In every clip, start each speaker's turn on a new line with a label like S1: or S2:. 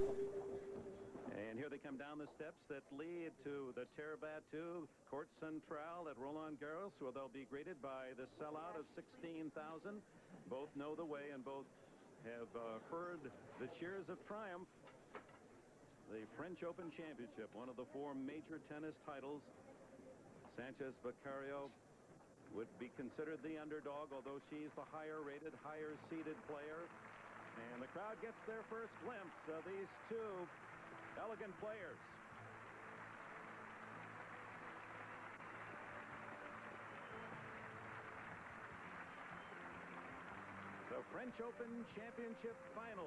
S1: And here they come down the steps that lead to the Terre Battue Court Central at Roland Garros, where they'll be greeted by the sellout of 16,000. Both know the way and both have heard the cheers of triumph. The French Open Championship, one of the 4 major tennis titles. Sanchez Vicario would be considered the underdog, although she's the higher-rated, higher-seeded player. And the crowd gets their first glimpse of these two elegant players. The French Open Championship final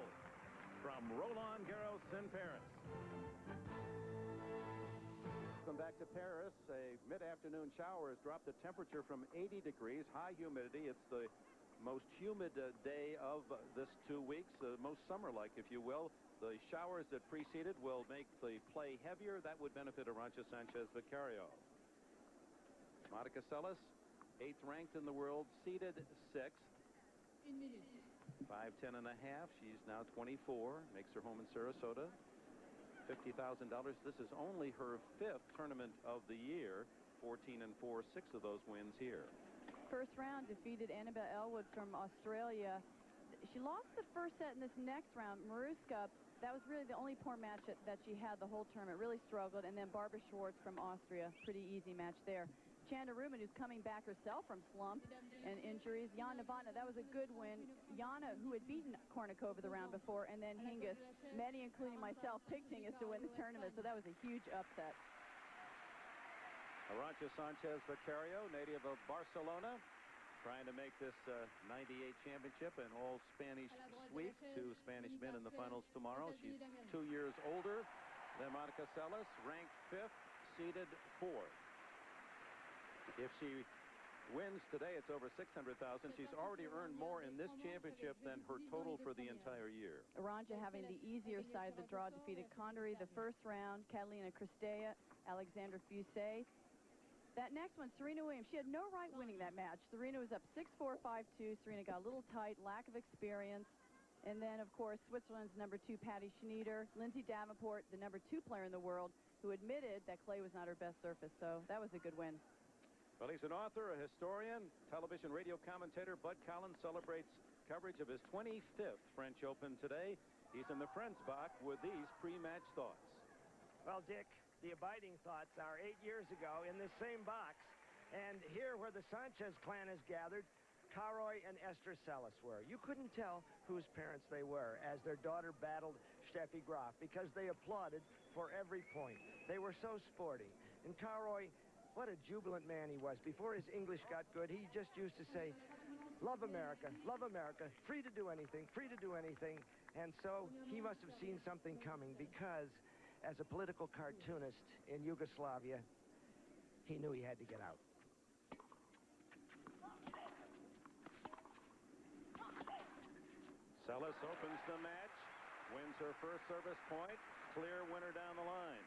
S1: from Roland Garros in Paris. Welcome back to Paris. A mid-afternoon shower has dropped the temperature from 80 degrees, high humidity. It's the most humid day of this 2 weeks, most summer-like, if you will. The showers that preceded will make the play heavier. That would benefit Arantxa Sanchez Vicario. Monica Seles, 8th ranked in the world, seeded 6th. 5'10½". She's now 24. Makes her home in Sarasota. $50,000. This is only her 5th tournament of the year. 14-4, 6 of those wins here.
S2: First round defeated Annabelle Elwood from Australia. She lost the first set in this next round. Maruska, that was really the only poor match that she had the whole tournament. Really struggled. And then Barbara Schwartz from Austria. Pretty easy match there. Chanda Rubin, who's coming back herself from slump and injuries. Jan Novotná, that was a good win. Jana, who had beaten Kornikova the round before, and then Hingis. Many, including myself, picked Hingis to win the tournament, so that was a huge upset.
S1: Arantxa Sanchez Vicario, native of Barcelona, trying to make this 98 championship an all-Spanish sweep. 2 Spanish men in the finals tomorrow. She's 2 years older than Monica Seles, ranked 5th, seeded 4th. If she wins today, it's over $600,000. She's already earned more in this championship than her total for the entire year.
S2: Arantxa, having the easier side of the draw, defeated Connery the first round. Catalina Cristea, Alexandra Fusset. That next one, Serena Williams, she had no right winning that match. Serena was up 6-4, 5-2. Serena got a little tight, lack of experience. And then, of course, Switzerland's #2, Patty Schneider. Lindsay Davenport, the #2 player in the world, who admitted that clay was not her best surface. So that was a good win.
S1: Well, he's an author, a historian, television radio commentator. Bud Collins celebrates coverage of his 25th French Open today. He's in the Friends box with these pre-match thoughts.
S3: Well, Dick, the abiding thoughts are 8 years ago in this same box, and here where the Sanchez clan is gathered, Karoy and Esther Seles were. You couldn't tell whose parents they were as their daughter battled Steffi Graf because they applauded for every point. They were so sporty. And Karoy, what a jubilant man he was. Before his English got good, he just used to say, love America, free to do anything, free to do anything. And so he must have seen something coming because as a political cartoonist in Yugoslavia, he knew he had to get out.
S1: Seles opens the match, wins her first service point, clear winner down the line.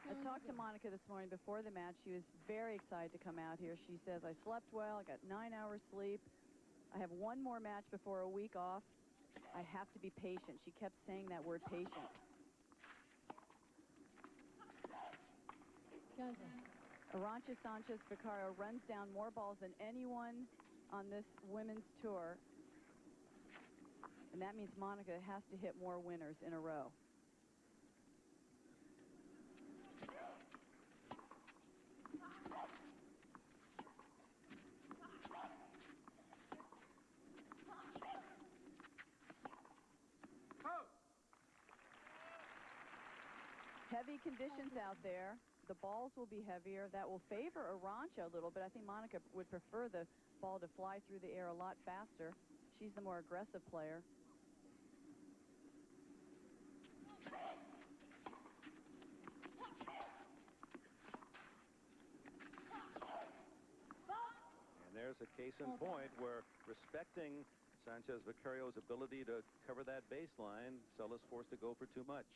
S2: I talked to Monica this morning before the match. She was very excited to come out here. She says, I slept well, I got 9 hours sleep. I have one more match before a week off. I have to be patient. She kept saying that word, patient. Arantxa Sanchez Vicario runs down more balls than anyone on this women's tour. And that means Monica has to hit more winners in a row. Heavy conditions out there. The balls will be heavier. That will favor Arantxa a little bit. I think Monica would prefer the ball to fly through the air a lot faster. She's the more aggressive player.
S1: And there's a case in point where, respecting Sanchez Vicario's ability to cover that baseline, Seles forced to go for too much.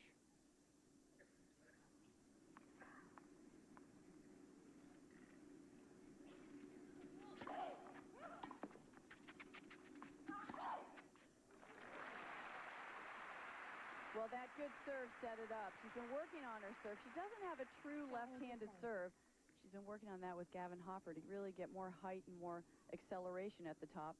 S2: Well, that good serve set it up. She's been working on her serve. She doesn't have a true left-handed serve. She's been working on that with Gavin Hopper to really get more height and more acceleration at the top.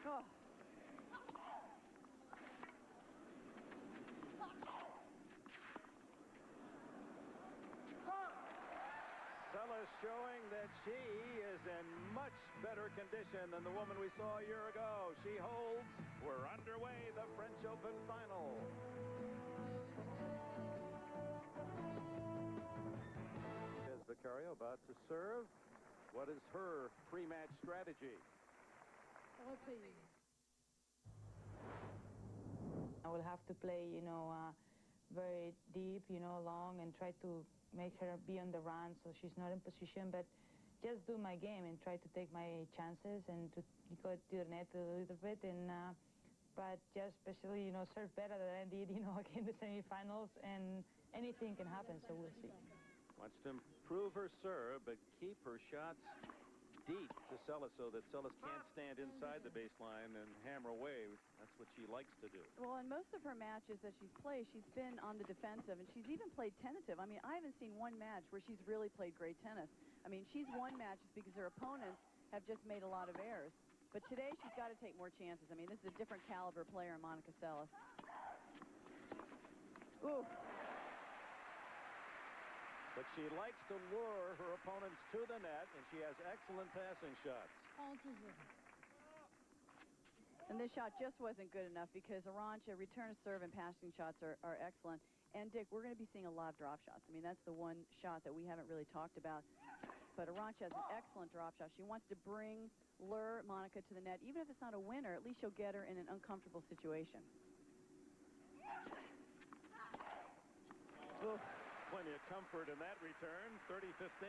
S2: Oh.
S1: Seles showing that she is in much better condition than the woman we saw a year ago. She holds. We're underway, the French Open final. Sanchez Vicario about to serve. What is her pre-match strategy?
S4: I will have to play, very deep, long, and try to make her be on the run so she's not in position, but just do my game and try to take my chances and to go to the net a little bit, and but just especially, serve better than I did, again, the semifinals, and anything can happen, so we'll see.
S1: Wants to improve her serve, but keep her shots deep to Seles so that Seles can't stand inside the baseline and hammer away. That's what she likes to do.
S2: Well, in most of her matches that she's played, she's been on the defensive, and she's even played tentative. I mean, I haven't seen one match where she's really played great tennis. I mean, she's won matches because her opponents have just made a lot of errors. But today, she's got to take more chances. I mean, this is a different caliber player in Monica Seles. Ooh.
S1: But she likes to lure her opponents to the net, and she has excellent passing shots.
S2: And this shot just wasn't good enough because Arantxa return to serve and passing shots are excellent. And, Dick, we're going to be seeing a lot of drop shots. I mean, that's the one shot that we haven't really talked about. But Arantxa has an excellent drop shot. She wants to lure Monica to the net. Even if it's not a winner, at least she'll get her in an uncomfortable situation.
S1: Ooh. Plenty of comfort in that return, 30-15.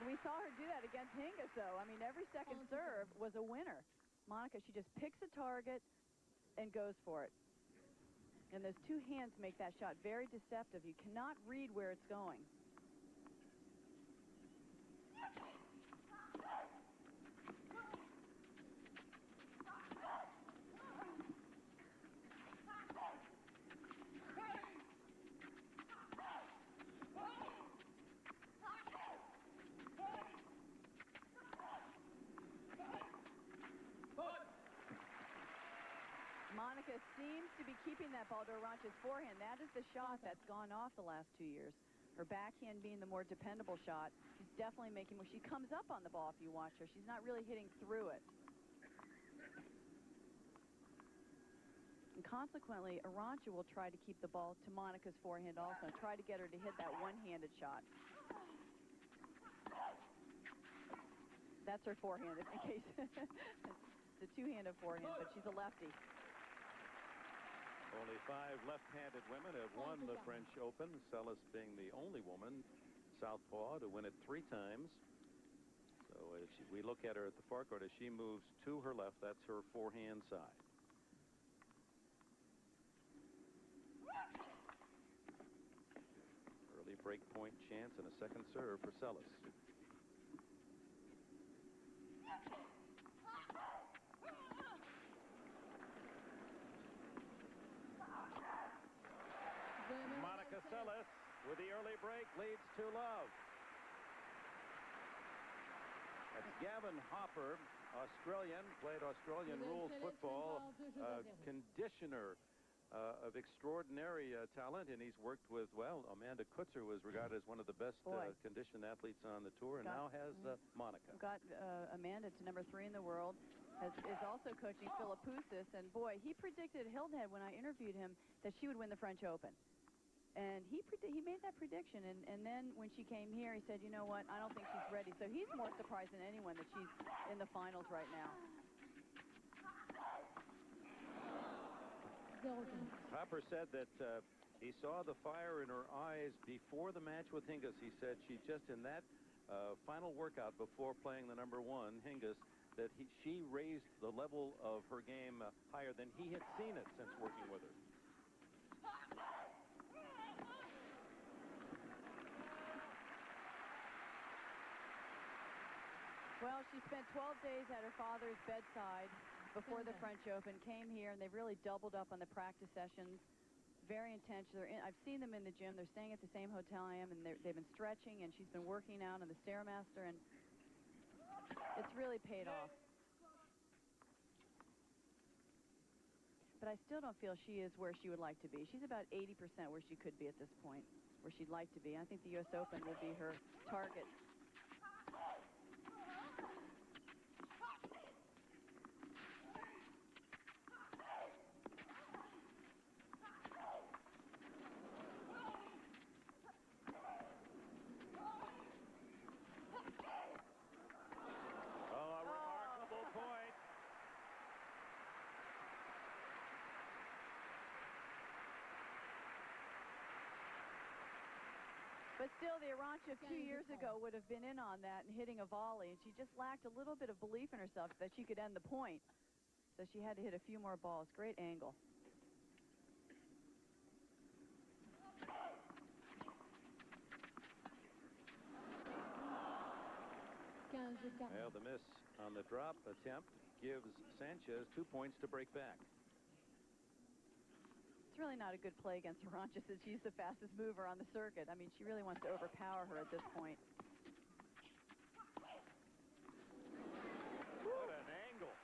S2: We saw her do that against Hingis, though. I mean, every second serve was a winner. Monica, she just picks a target and goes for it. And those two hands make that shot very deceptive. You cannot read where it's going. Monica seems to be keeping that ball to Arantxa's forehand. That is the shot that's gone off the last 2 years. Her backhand being the more dependable shot. She's definitely making she comes up on the ball if you watch her. She's not really hitting through it. And consequently, Arantxa will try to keep the ball to Monica's forehand also. Try to get her to hit that one-handed shot. That's her forehand, in case. The two-handed forehand, but she's a lefty.
S1: Only 5 left-handed women have won the French Open, Seles being the only woman, southpaw, to win it 3 times. So as we look at her at the far court, as she moves to her left, that's her forehand side. Early break point chance and a second serve for Seles. Monica Seles with the early break leads 2-love. That's Gavin Hopper, Australian, played Australian rules football, conditioner of extraordinary talent, and he's worked with, well, Amanda Kutzer was regarded as one of the best conditioned athletes on the tour, and now has Monica.
S2: Got Amanda to number 3 in the world. Is also coaching Philippoussis, and boy, he predicted Hildhead when I interviewed him that she would win the French Open. And he made that prediction, and then when she came here, he said, you know what, I don't think she's ready. So he's more surprised than anyone that she's in the finals right now.
S1: Hopper said that he saw the fire in her eyes before the match with Hingis. He said she just in that final workout before playing the #1, Hingis, that she raised the level of her game higher than he had seen it since working with her.
S2: Well, she spent 12 days at her father's bedside before the French Open, came here, and they've really doubled up on the practice sessions. Very intense. I've seen them in the gym. They're staying at the same hotel I am, and they've been stretching, and she's been working out on the Stairmaster, and it's really paid off. But I still don't feel she is where she would like to be. She's about 80% where she could be at this point, where she'd like to be. I think the U.S. Open will be her target. But still, the Arantxa of 2 years ago would have been in on that and hitting a volley, and she just lacked a little bit of belief in herself that she could end the point. So she had to hit a few more balls. Great angle.
S1: Well, the miss on the drop attempt gives Sanchez 2 points to break back.
S2: It's really not a good play against Arantxa since she's the fastest mover on the circuit. I mean, she really wants to overpower her at this point.
S1: What an angle.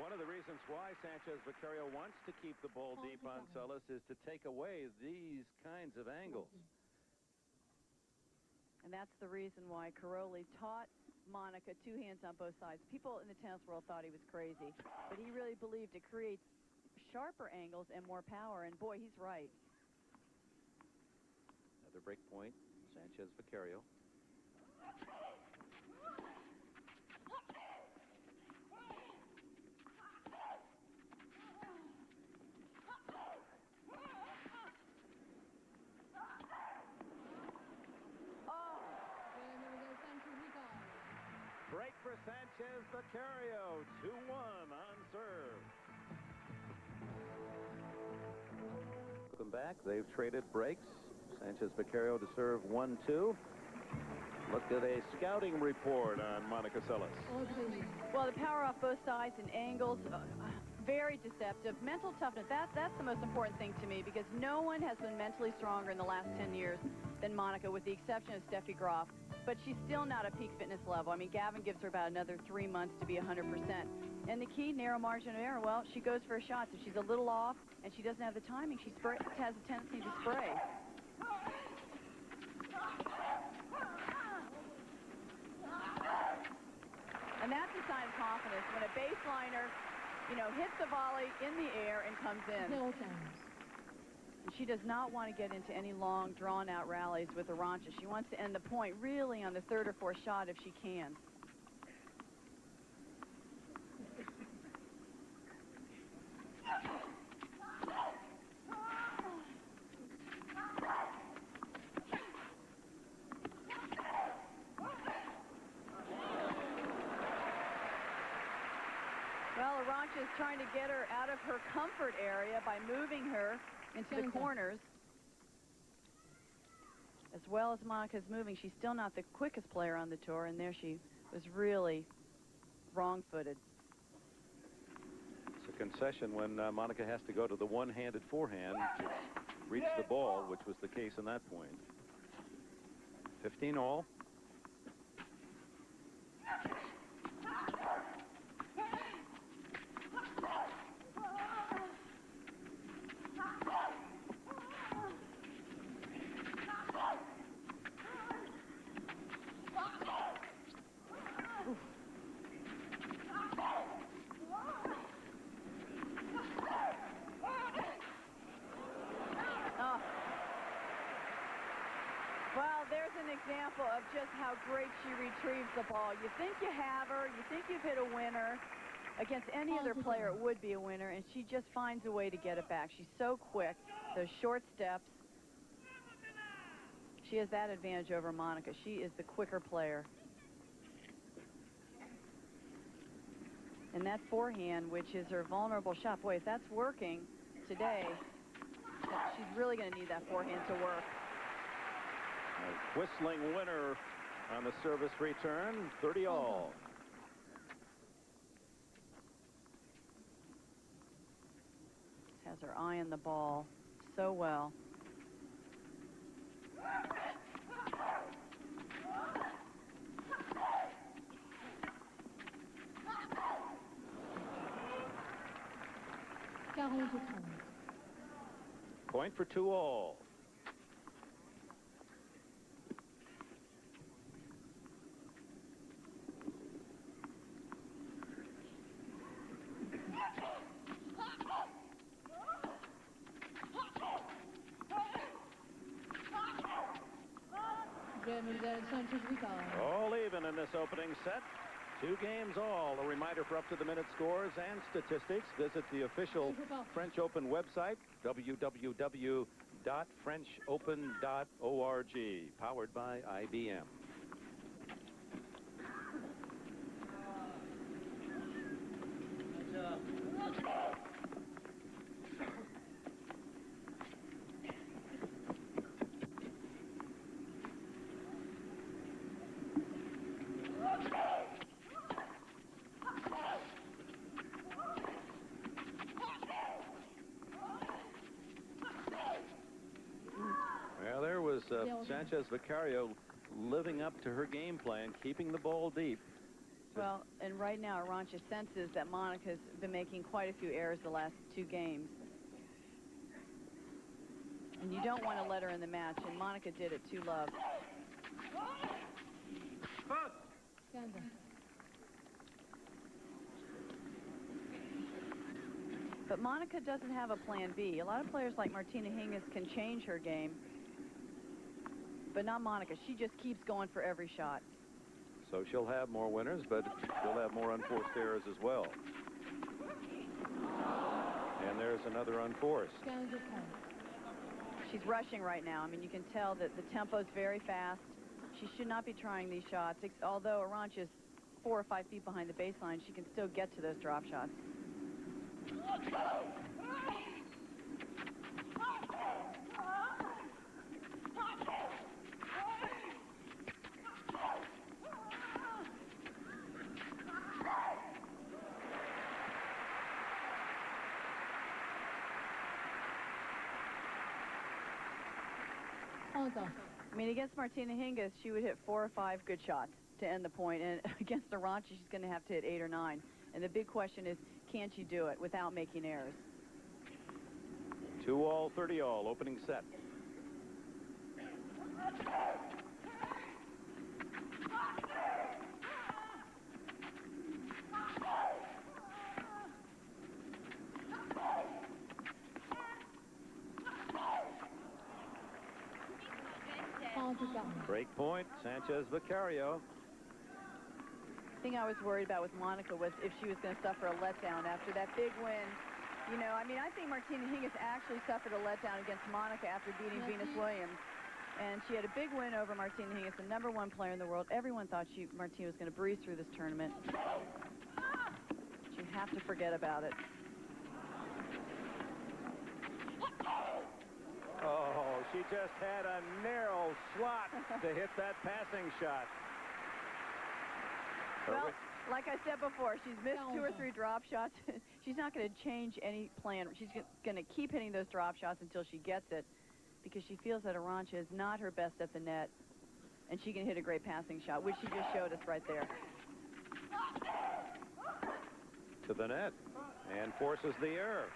S1: One of the reasons why Sanchez Vicario wants to keep the ball deep on Seles is to take away these kinds of angles.
S2: And that's the reason why Caroli taught Monica 2 hands on both sides. People in the tennis world thought he was crazy, but he really believed it creates sharper angles and more power, and boy, he's right.
S1: Another break point, Sanchez Vicario. Break for Sanchez Vicario, 2-1 on serve. Welcome back. They've traded breaks. Sanchez Vicario to serve 1-2. Look at a scouting report on Monica Seles.
S2: Well, the power off both sides and angles, very deceptive. Mental toughness, that's the most important thing to me, because no one has been mentally stronger in the last 10 years than Monica, with the exception of Steffi Graf. But she's still not at peak fitness level. I mean, Gavin gives her about another 3 months to be 100%. And the key, narrow margin of error, well, she goes for a shot. So she's a little off, and she doesn't have the timing. She has a tendency to spray. And that's a sign of confidence when a baseliner, you know, hits the volley in the air and comes in. And she does not want to get into any long, drawn-out rallies with Arantxa. She wants to end the point really on the 3rd or 4th shot if she can. Well, Arantxa is trying to get her out of her comfort area by moving her into the corners. As well as Monica's moving, she's still not the quickest player on the tour, and there she was really wrong-footed.
S1: It's a concession when Monica has to go to the one-handed forehand to reach the ball, which was the case in that point. 15 all.
S2: Well, there's an example of just how great she retrieves the ball. You think you have her, you think you've hit a winner, Against any other player, it would be a winner, and she just finds a way to get it back. She's so quick, those short steps. She has that advantage over Monica. She is the quicker player. And that forehand, which is her vulnerable shot, boy, if that's working today, she's really going to need that forehand to work.
S1: A whistling winner on the service return, 30-all.
S2: Has her eye on the ball so well.
S1: Point for 2-all. All even in this opening set. 2 games all. A reminder for up-to-the-minute scores and statistics. Visit the official French Open website, www.frenchopen.org, powered by IBM. Well, there was Sanchez Vicario living up to her game plan, keeping the ball deep.
S2: Well, and right now, Arantxa senses that Monica's been making quite a few errors the last 2 games. And you don't want to let her in the match, and Monica did it 2-love. But Monica doesn't have a plan B. A lot of players like Martina Hingis can change her game, but not Monica. She just keeps going for every shot.
S1: So she'll have more winners, but she'll have more unforced errors as well. And there's another unforced.
S2: She's rushing right now. I mean, you can tell that the tempo's very fast. She should not be trying these shots. Although Arantxa is 4 or 5 feet behind the baseline, she can still get to those drop shots. I mean, against Martina Hingis, she would hit 4 or 5 good shots to end the point, and against Arantxa, she's going to have to hit 8 or 9. And the big question is, can she do it without making errors?
S1: 2-all, 30-all, opening set. Break point, Sanchez Vicario.
S2: The thing I was worried about with Monica was if she was going to suffer a letdown after that big win. You know, I mean, I think Martina Hingis actually suffered a letdown against Monica after beating Venus Williams. And she had a big win over Martina Hingis, the #1 player in the world. Everyone thought Martina was going to breeze through this tournament. You have to forget about it.
S1: Oh, she just had a narrow slot to hit that passing shot.
S2: Well, like I said before, she's missed 2 or 3 drop shots. She's not going to change any plan. She's going to keep hitting those drop shots until she gets it, because she feels that Arantxa is not her best at the net, and she can hit a great passing shot, which she just showed us right there.
S1: To the net, and forces the error.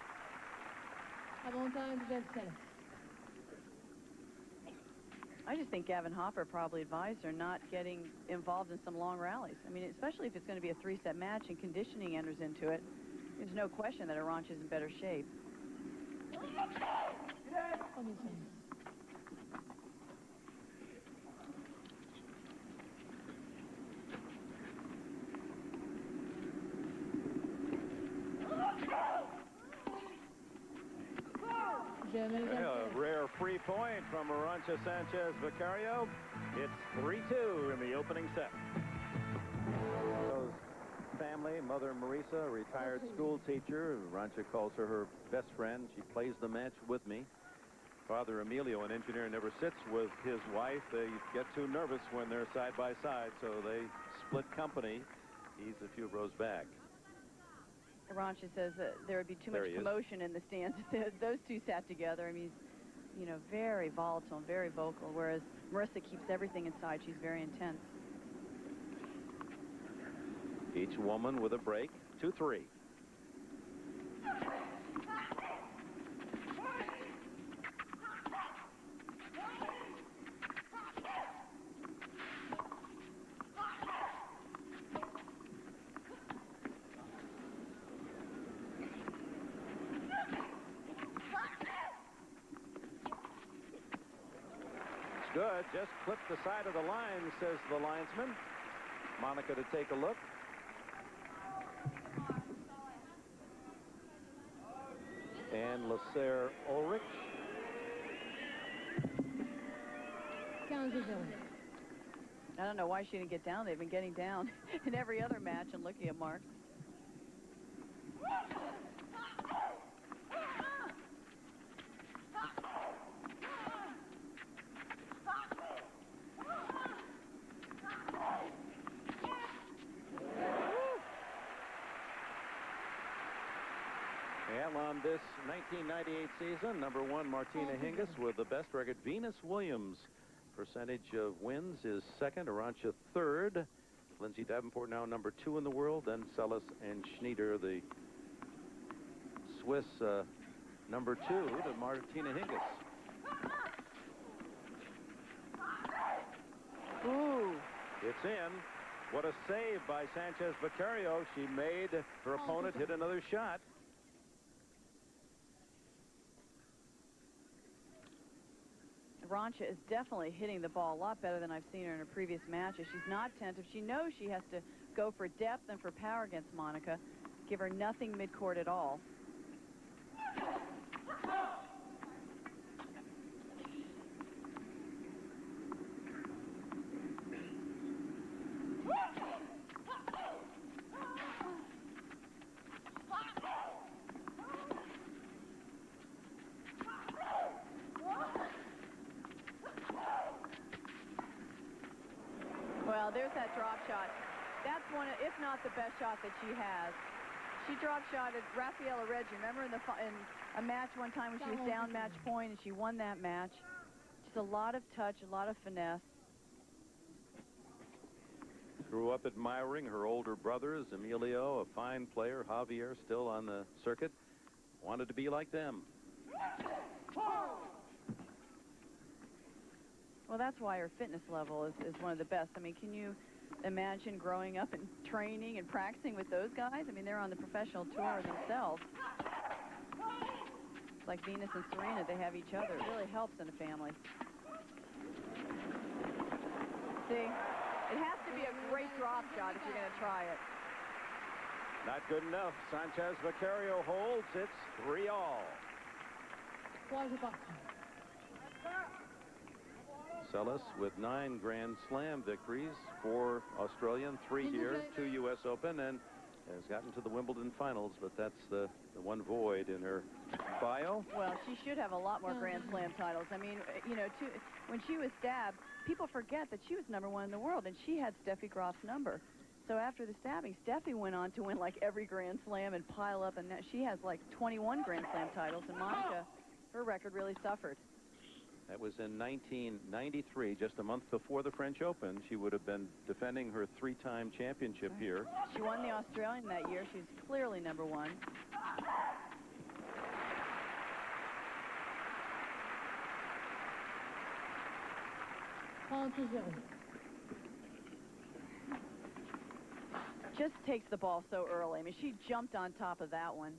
S2: I just think Gavin Hopper probably advised her not getting involved in some long rallies. I mean, especially if it's going to be a 3-set match and conditioning enters into it. There's no question that Arantxa is in better shape.
S1: A rare free point from Arantxa Sanchez Vicario. It's 3-2 in the opening set. Family, Mother Marisa, a retired school teacher. Arantxa calls her best friend. She plays the match with me. Father Emilio, an engineer, never sits with his wife. They get too nervous when they're side by side, so they split company. He's a few rows back.
S2: Arantxa says that there would be too much commotion in the stands if those two sat together. I mean, he's, you know, very volatile and very vocal, whereas Marisa keeps everything inside. She's very intense.
S1: Each woman with a break. 2-3. Good. Just clipped the side of the line, says the linesman. Monica to take a look. And Lasser Ulrich.
S2: I don't know why she didn't get down. They've been getting down in every other match and looking at marks.
S1: And on this 1998 season, #1 Martina Hingis with the best record. Venus Williams, percentage of wins is second. Arantxa third. Lindsay Davenport now #2 in the world. Then Seles and Schneider, the Swiss, #2 to Martina Hingis.
S2: Ooh.
S1: It's in. What a save by Sanchez Vicario. She made her opponent hit another shot.
S2: Arantxa is definitely hitting the ball a lot better than I've seen her in her previous matches. She's not tentative. She knows she has to go for depth and for power against Monica. Give her nothing mid-court at all. Well, there's that drop shot. That's one, if not the best shot that she has. She drop shotted Rafaela Reggi. Remember in a match one time when she was down match point and she won that match. Just a lot of touch, a lot of finesse.
S1: Grew up admiring her older brothers. Emilio, a fine player. Javier, still on the circuit. Wanted to be like them.
S2: Well, that's why her fitness level is one of the best. I mean, can you imagine growing up and training and practicing with those guys? I mean, they're on the professional tour themselves. It's like Venus and Serena. They have each other. It really helps in a family. See, it has to be a great drop shot if you're going to try it.
S1: Not good enough. Sanchez Vicario holds. It's 3-all. Seles with 9 Grand Slam victories, 4 Australian, 3 here, 2 U.S. Open, and has gotten to the Wimbledon finals, but that's the one void in her bio.
S2: Well, she should have a lot more Grand Slam titles. I mean, you know, when she was stabbed, people forget that she was #1 in the world, and she had Steffi Graf's number. So after the stabbing, Steffi went on to win like every Grand Slam and pile up, and she has like 21 Grand Slam titles, and Monica, her record really suffered.
S1: That was in 1993, just a month before the French Open. She would have been defending her 3-time championship here.
S2: She won the Australian that year. She's clearly #1. Just takes the ball so early. I mean, she jumped on top of that one.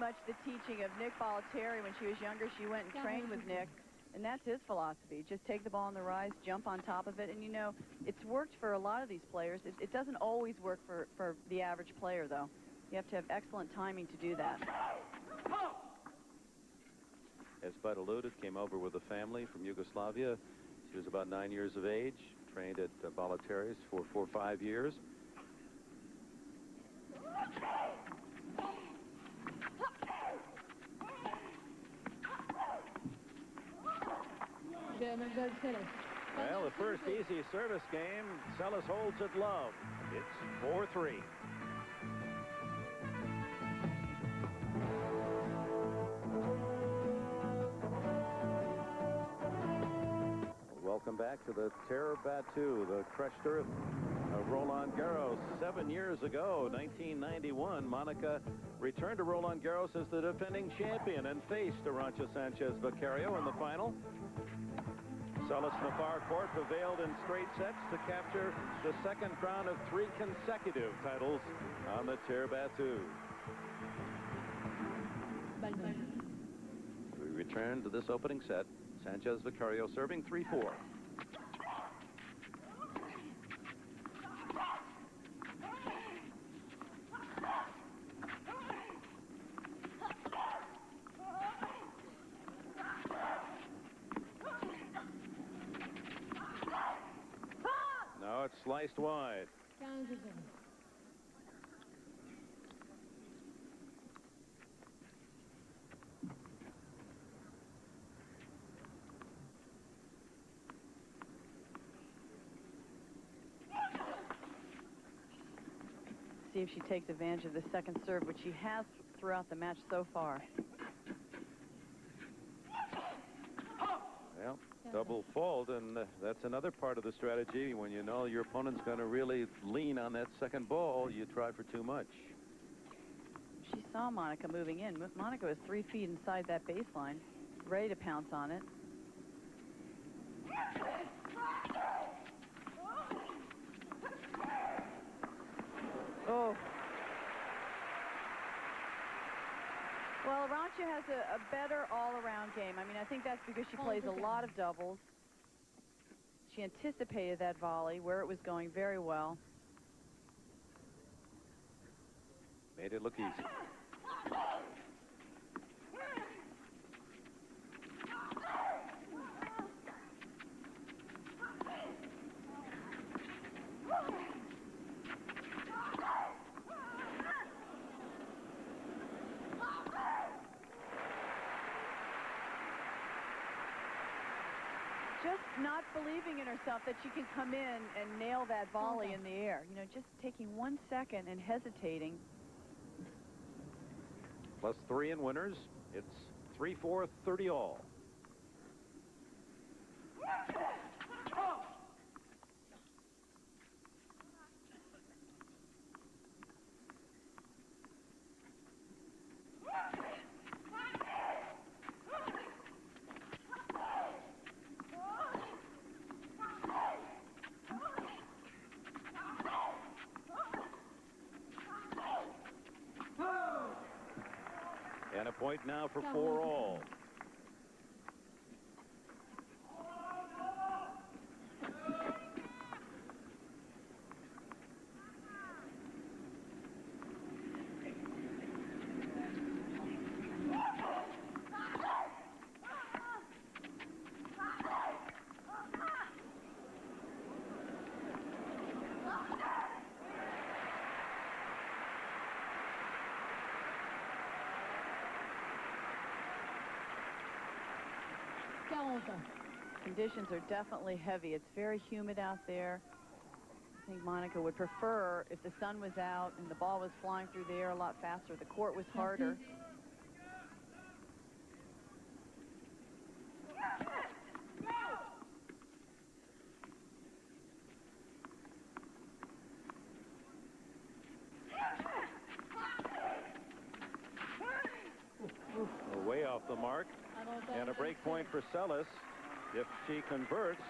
S2: much the teaching of Nick Bollettieri. When she was younger, she went and trained with Nick, and that's his philosophy. Just take the ball on the rise, jump on top of it, and, you know, it's worked for a lot of these players. It doesn't always work for the average player, though. You have to have excellent timing to do that.
S1: As Bud alluded, came over with a family from Yugoslavia. She was about 9 years of age, trained at Bollettieri's for 4 or 5 years. Well, the first easy service game, Seles holds it low. It's 4-3. Welcome back to the Terra Batu, the crushed earth of Roland Garros. 7 years ago, 1991, Monica returned to Roland Garros as the defending champion and faced Arantxa Sanchez Vicario in the final. Seles in the far court prevailed in straight sets to capture the second crown of 3 consecutive titles on the Terra Batu. We return to this opening set. Sanchez Vicario serving 3-4. Now it's sliced wide.
S2: See if she takes advantage of the second serve, which she has throughout the match so far.
S1: Well, double fault, and that's another part of the strategy. When you know your opponent's going to really lean on that second ball, you try for too much.
S2: She saw Monica moving in. Monica was 3 feet inside that baseline, ready to pounce on it. Oh. Well, Arantxa has a better all-around game. I mean, I think that's because she plays a lot of doubles. She anticipated that volley, where it was going very well.
S1: Made it look easy.
S2: Just not believing in herself that she can come in and nail that volley in the air. You know, just taking 1 second and hesitating.
S1: +3 in winners. It's 3-4, 30 all. And a point now for 4 all.
S2: Conditions are definitely heavy. It's very humid out there. I think Monica would prefer if the sun was out and the ball was flying through the air a lot faster. The court was harder.
S1: Way off the mark. And a break point for Seles. If she converts,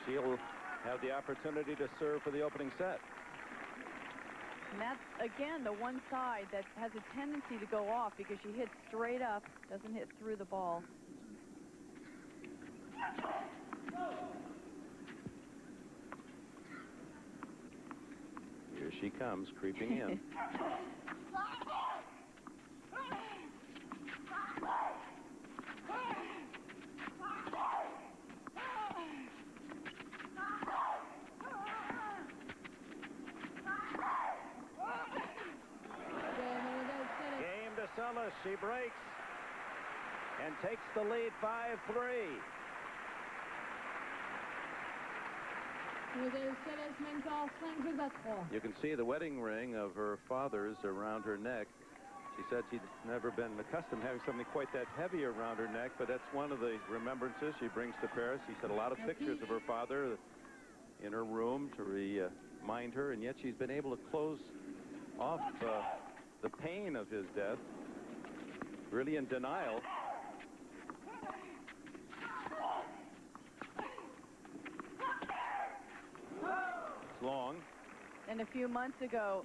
S1: she'll have the opportunity to serve for the opening set.
S2: And that's, again, the one side that has a tendency to go off because she hits straight up, doesn't hit through the ball.
S1: Here she comes, creeping in. Game to Seles. She breaks and takes the lead 5-3. You can see the wedding ring of her father's around her neck. She said she'd never been accustomed to having something quite that heavy around her neck, but that's one of the remembrances she brings to Paris. She said a lot of pictures of her father in her room to remind her, and yet she's been able to close off the pain of his death, really in denial. It's long.
S2: And a few months ago,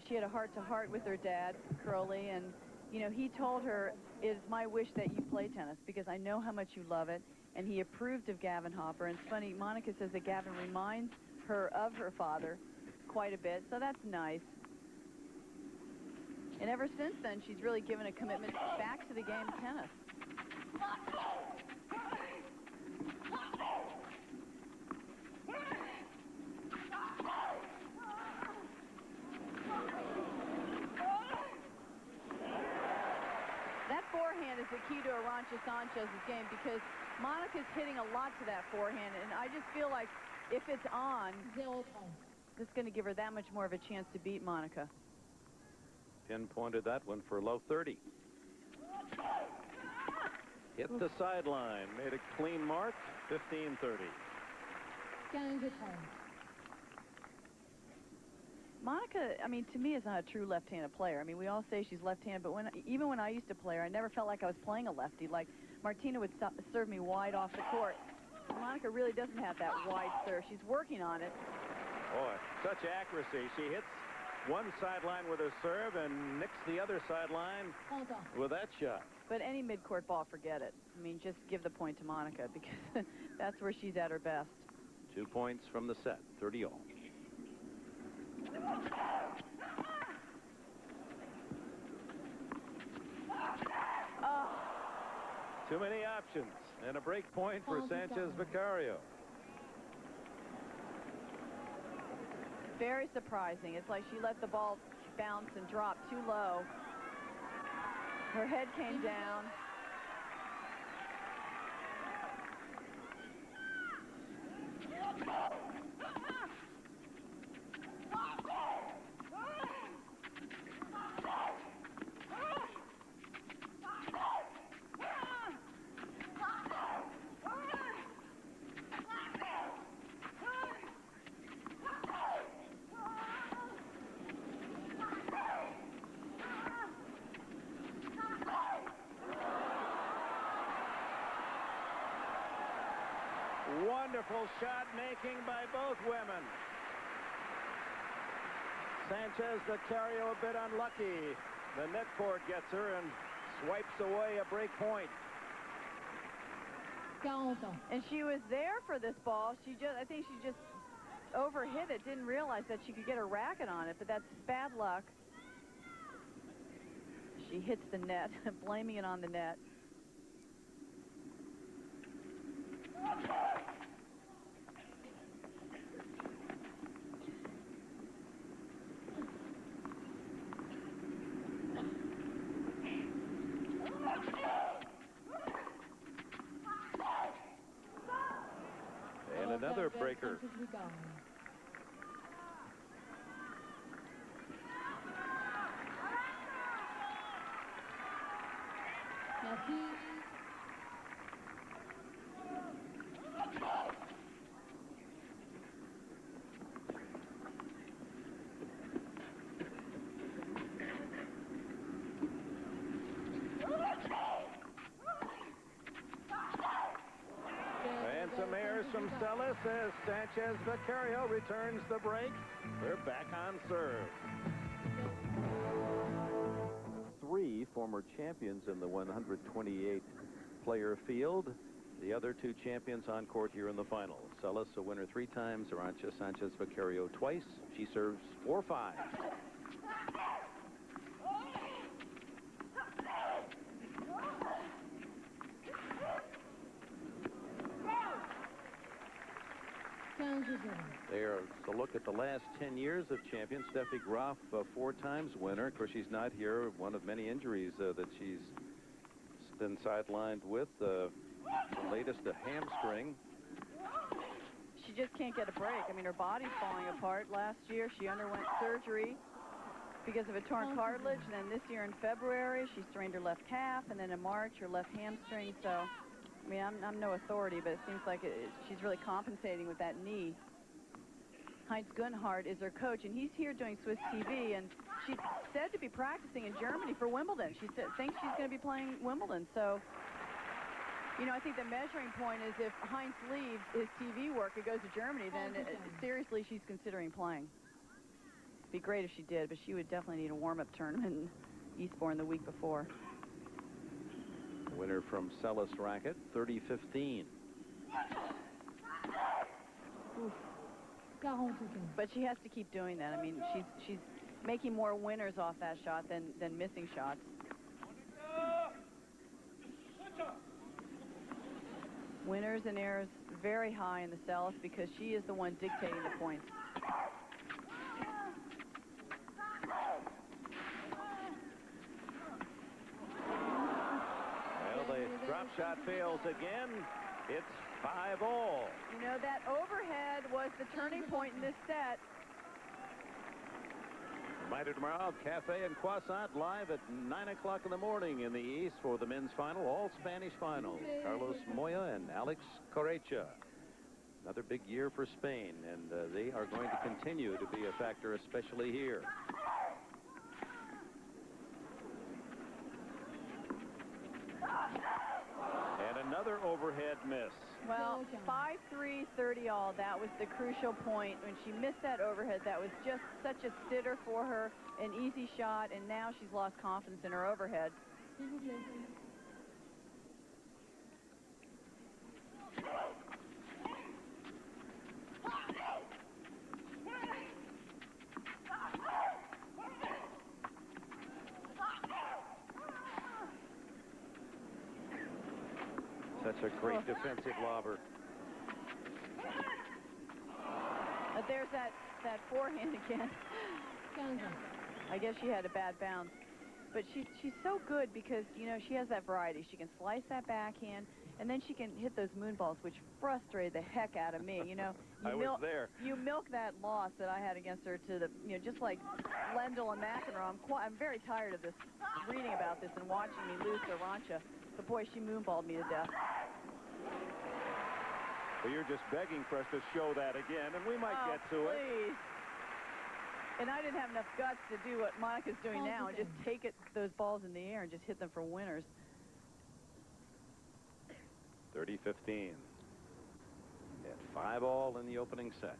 S2: she had a heart-to-heart with her dad, Crowley, and, you know, he told her, "It's my wish that you play tennis because I know how much you love it," and he approved of Gavin Hopper. And it's funny, Monica says that Gavin reminds her of her father quite a bit, so that's nice. And ever since then, she's really given a commitment back to the game of tennis. That forehand is the key to Arantxa Sanchez's game because Monica's hitting a lot to that forehand, and I just feel like if it's on, it's going to give her that much more of a chance to beat Monica.
S1: Pinpointed that one for low 30. Hit the sideline, made a clean mark, 15-30.
S2: Monica, I mean, to me, is not a true left-handed player. I mean, we all say she's left-handed, but even when I used to play her, I never felt like I was playing a lefty. Like, Martina would serve me wide off the court. Monica really doesn't have that wide serve. She's working on it.
S1: Boy, such accuracy. She hits one sideline with her serve and nicks the other sideline with that shot.
S2: But any mid-court ball, forget it. I mean, just give the point to Monica because that's where she's at her best.
S1: 2 points from the set, 30-all.
S2: Oh.
S1: Too many options, and a break point for Sanchez Vicario.
S2: Very surprising. It's like she let the ball bounce and drop too low. Her head came down.
S1: Wonderful shot making by both women. Sanchez Vicario a bit unlucky. The net court gets her and swipes away a break point.
S2: And she was there for this ball. I think she just overhit it, didn't realize that she could get her racket on it, but that's bad luck. She hits the net, blaming it on the net.
S1: And another breaker. And some air errors from Seles as Sanchez Vicario returns the break. We're back on serve. 3 former champions in the 128-player field. The other 2 champions on court here in the final. Seles, a winner 3 times. Arantxa Sanchez Vicario twice. She serves 4-5. There's a look at the last 10 years of champion. Steffi Graf, 4 times winner. Of course, she's not here. One of many injuries that she's been sidelined with. The latest, a hamstring.
S2: She just can't get a break. I mean, her body's falling apart. Last year, she underwent surgery because of a torn cartilage. And then this year in February, she strained her left calf. And then in March, her left hamstring. So, I mean, I'm no authority, but it seems like she's really compensating with that knee. Heinz Gunhard is her coach, and he's here doing Swiss TV, and she's said to be practicing in Germany for Wimbledon. She thinks she's going to be playing Wimbledon. So, you know, I think the measuring point is if Heinz leaves his TV work and goes to Germany, then seriously, she's considering playing. It'd be great if she did, but she would definitely need a warm-up tournament in Eastbourne the week before.
S1: Winner from Seles racket, 30-15.
S2: But she has to keep doing that. I mean, she's making more winners off that shot than missing shots. Winners and errors very high in the Seles because she is the one dictating the points.
S1: Well, the drop shot fails again. It's 5-all.
S2: You know, that overhead was the turning point in this set.
S1: Reminder tomorrow, Cafe and Croissant live at 9 o'clock in the morning in the East for the men's final, all Spanish final. Carlos Moya and Alex Correia. Another big year for Spain, and they are going to continue to be a factor, especially here. And another overhead miss.
S2: Well, 5-3, 30-all. That was the crucial point. When she missed that overhead, that was just such a sitter for her, an easy shot, and now she's lost confidence in her overhead.
S1: Such a great defensive lobber.
S2: But there's that forehand again. I guess she had a bad bounce. But she's so good because, you know, she has that variety. She can slice that backhand, and then she can hit those moon balls, which frustrated the heck out of me. You know,
S1: I was there.
S2: You milk that loss that I had against her to the, you know, just like Lendl and McEnroe. I'm very tired of this, reading about this and watching me lose to Arantxa. But boy, she moonballed me to death.
S1: Well, you're just begging for us to show that again, and we might get to it.
S2: Please. And I didn't have enough guts to do what Monica's doing now and just take those balls in the air and just hit them for winners.
S1: 30-15. At 5-all in the opening set.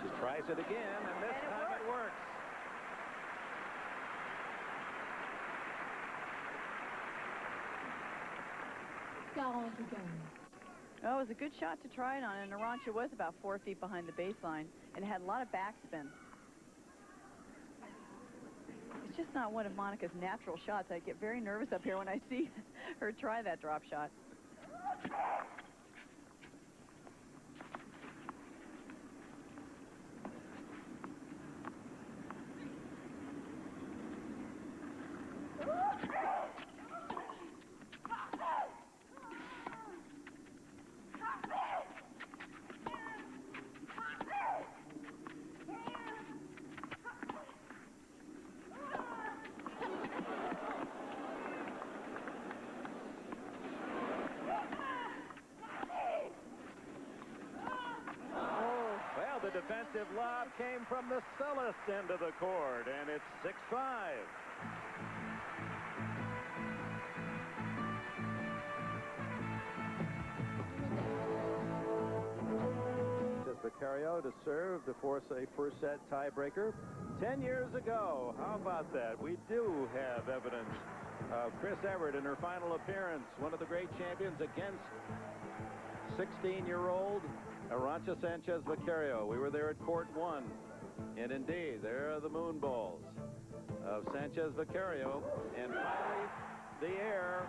S1: She tries it again, and this time it works.
S2: Oh, it was a good shot to try it on, and Arantxa was about 4 feet behind the baseline and had a lot of backspin. It's just not one of Monica's natural shots. I get very nervous up here when I see her try that drop shot.
S1: The defensive lob came from the Seles end of the court, and it's 6-5. Vicario to serve to force a first set tiebreaker. 10 years ago, how about that? We do have evidence of Chris Evert in her final appearance, one of the great champions against 16-year-old Arantxa Sanchez Vicario. We were there at court 1. And indeed, there are the moon balls of Sanchez Vicario. And finally, the air,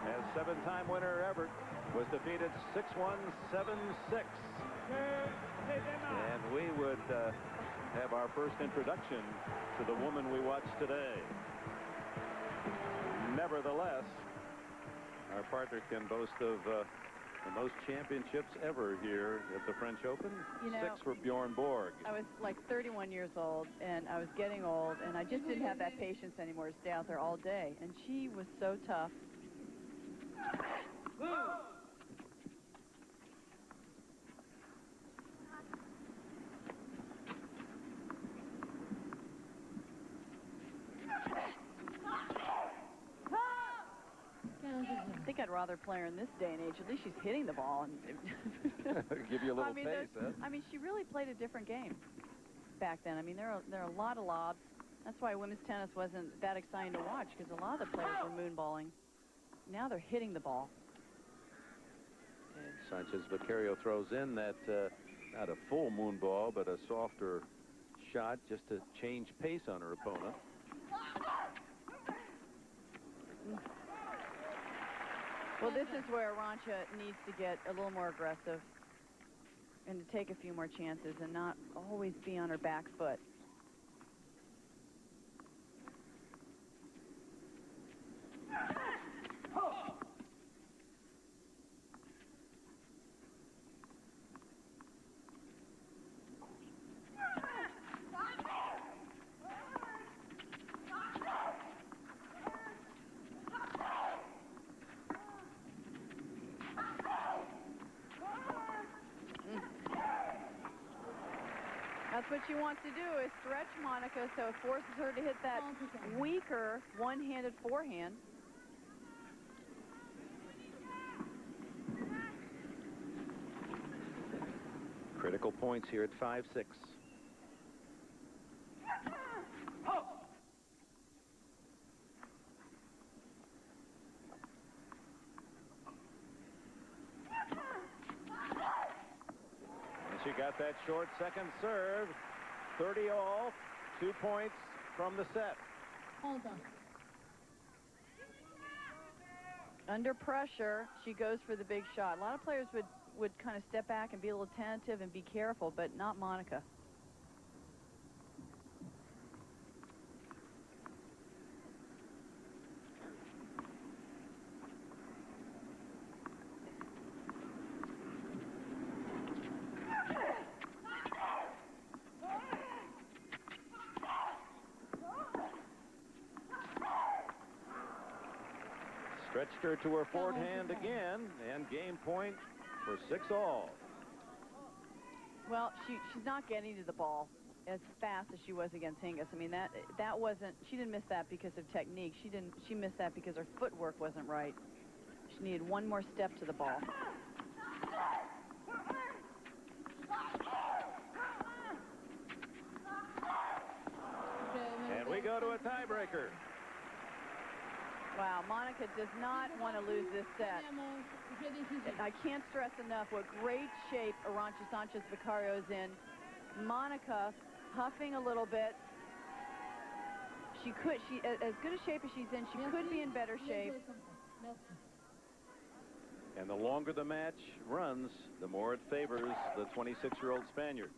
S1: as 7-time winner Evert was defeated 6-1, 7-6. And we would have our first introduction to the woman we watched today. Nevertheless, our partner can boast of the most championships ever here at the French Open.
S2: You know,
S1: 6 for Bjorn Borg.
S2: I was like 31 years old, and I was getting old, and I just didn't have that patience anymore to stay out there all day. And she was so tough. I think I'd rather play her in this day and age. At least she's hitting the ball. And
S1: Give you a little pace, huh?
S2: I mean, she really played a different game back then. I mean, there are a lot of lobs. That's why women's tennis wasn't that exciting to watch, because a lot of the players were moonballing. Now they're hitting the ball.
S1: And Sanchez Vicario throws in that, not a full moonball, but a softer shot just to change pace on her opponent.
S2: Well, this is where Arantxa needs to get a little more aggressive and to take a few more chances and not always be on her back foot. That's what she wants to do, is stretch Monica, so it forces her to hit that weaker one-handed forehand.
S1: Critical points here at 5-6. She got that short second serve. 30 all. 2 points from the set.
S5: Hold on.
S2: Under pressure, she goes for the big shot. A lot of players would kind of step back and be a little tentative and be careful, but not Monica.
S1: Stretched her to her forehand again, and game point for 6 all.
S2: Well, she's not getting to the ball as fast as she was against Hingis. I mean, that wasn't, she didn't miss that because of technique. She missed that because her footwork wasn't right. She needed one more step to the ball.
S1: And we go to a tiebreaker.
S2: Wow, Monica does not want to lose this set. I can't stress enough what great shape Arantxa Sanchez Vicario is in. Monica huffing a little bit. As good a shape as she's in, she could be in better shape.
S1: And the longer the match runs, the more it favors the 26-year-old Spaniard.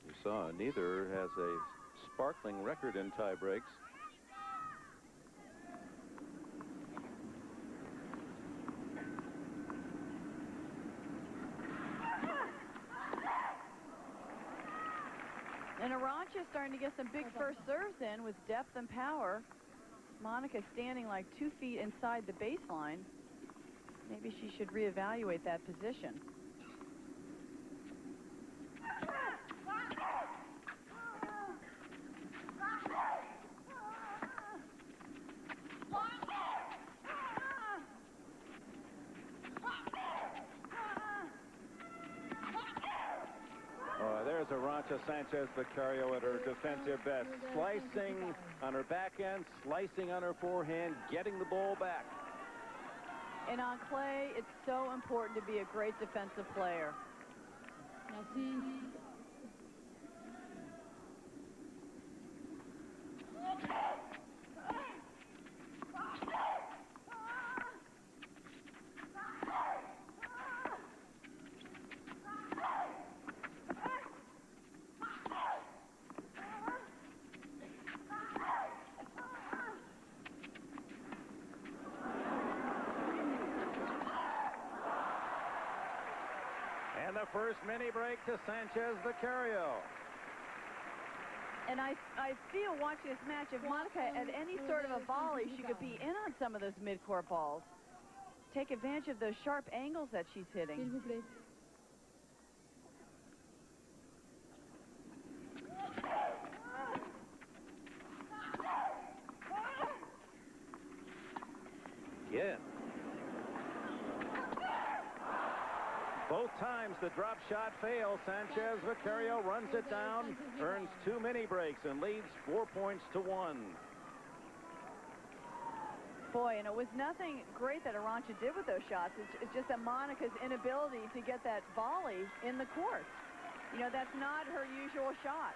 S1: You saw neither has a sparkling record in tie breaks.
S2: And Arantxa starting to get some big first serves in with depth and power. Monica standing like 2 feet inside the baseline. Maybe she should reevaluate that position.
S1: Arantxa Sanchez Vicario at her defensive best. Slicing on her backhand, slicing on her forehand, getting the ball back.
S2: And on clay, it's so important to be a great defensive player.
S1: And the first mini break to Sanchez Vicario.
S2: And I feel watching this match, if Monica had any sort of a volley, she could be in on some of those mid-court balls. Take advantage of those sharp angles that she's hitting.
S1: Yeah. Both times the drop shot fails. Sanchez Vicario runs it down, earns 2 mini breaks, and leads 4 points to 1.
S2: Boy, and it was nothing great that Arantxa did with those shots. It's just that Monica's inability to get that volley in the court. You know, that's not her usual shot.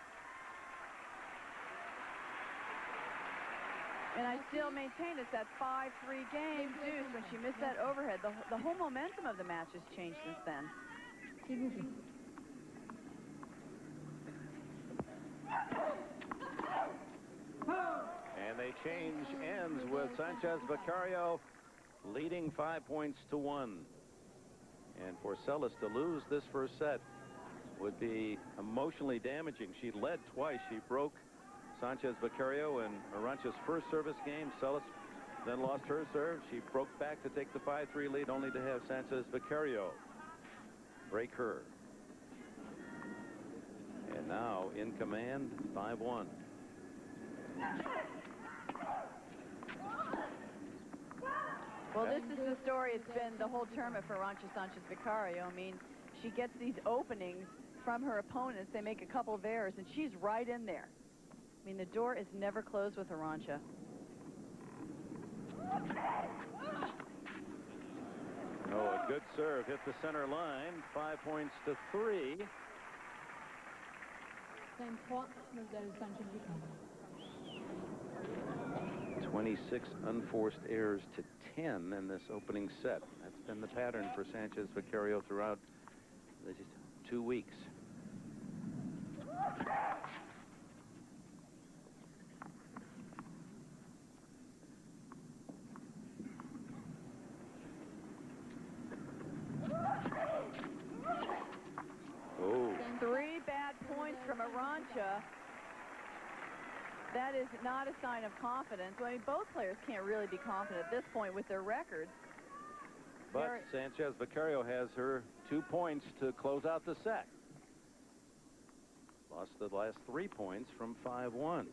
S2: And I still maintain it's that 5-3 game deuce when she missed that overhead. The whole momentum of the match has changed since then.
S1: And they change ends with Sanchez Vicario leading 5 points to 1. And for Seles to lose this first set would be emotionally damaging. She led twice. She broke Sanchez Vicario in Arantxa's first service game. Seles then lost her serve. She broke back to take the 5-3 lead, only to have Sanchez Vicario break her. And now in command, 5-1.
S2: Well, this is the story it's been the whole tournament for Arantxa Sanchez Vicario. I mean, she gets these openings from her opponents. They make a couple of errors, and she's right in there. I mean, the door is never closed with Arantxa.
S1: Oh, a good serve hit the center line. 5 points to 3. 26 unforced errors to 10 in this opening set. That's been the pattern for Sanchez Vicario throughout the 2 weeks. Oh.
S2: 3 bad points from Arantxa. That is not a sign of confidence. I mean, both players can't really be confident at this point with their records.
S1: But Sanchez Vicario has her 2 points to close out the set. Lost the last 3 points from 5-1.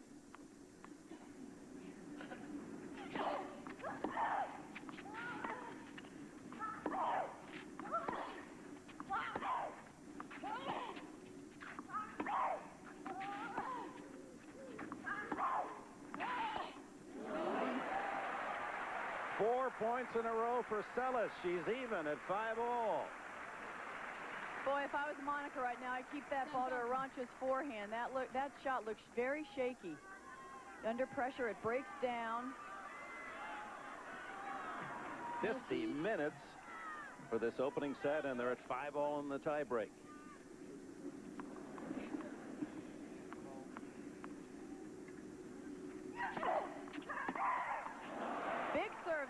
S1: Points in a row for Seles. She's even at 5-all.
S2: Boy, if I was Monica right now, I'd keep that ball to Arantxa's forehand. That shot looks very shaky. Under pressure, it breaks down.
S1: 50 minutes for this opening set, and they're at 5-all in the tiebreak.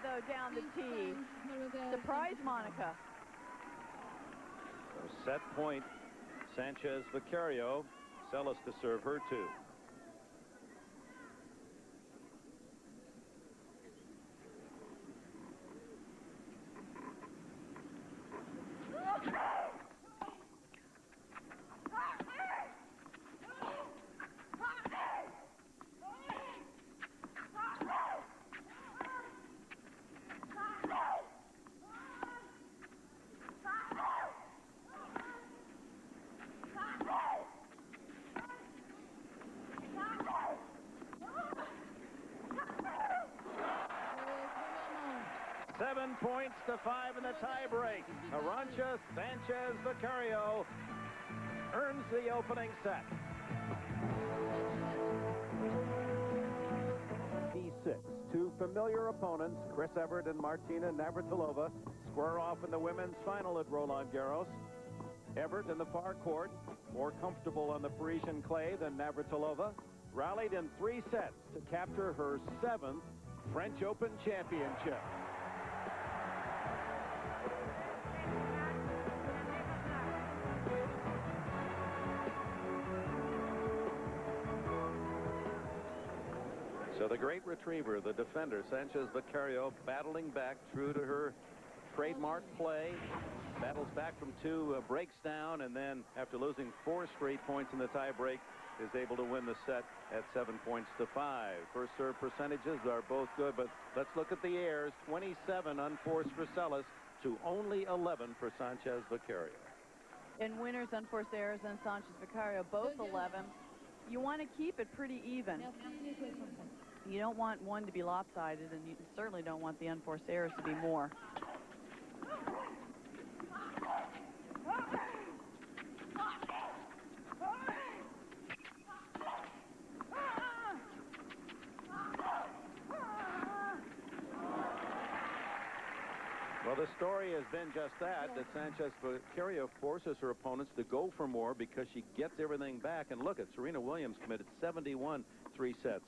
S2: Though down the tee. Surprise Monica.
S1: So set point, Sanchez Vicario. Seles to serve her 2. points to 5 in the tiebreak. Arantxa Sanchez Vicario earns the opening set. E6. Two familiar opponents, Chris Evert and Martina Navratilova, square off in the women's final at Roland Garros. Evert in the far court, more comfortable on the Parisian clay than Navratilova, rallied in 3 sets to capture her 7th French Open championship. So the great retriever, the defender, Sanchez Vicario, battling back true to her trademark play, battles back from 2, breaks down, and then after losing 4 straight points in the tiebreak, is able to win the set at 7 points to 5. First serve percentages are both good, but let's look at the errors. 27 unforced for Seles to only 11 for Sanchez Vicario.
S2: And winners, unforced errors, and Sanchez Vicario, both 11. You want to keep it pretty even. You don't want one to be lopsided, and you certainly don't want the unforced errors to be more.
S1: Well, the story has been just that Sanchez Vicario forces her opponents to go for more because she gets everything back. And look at Serena Williams committed 71 3 sets.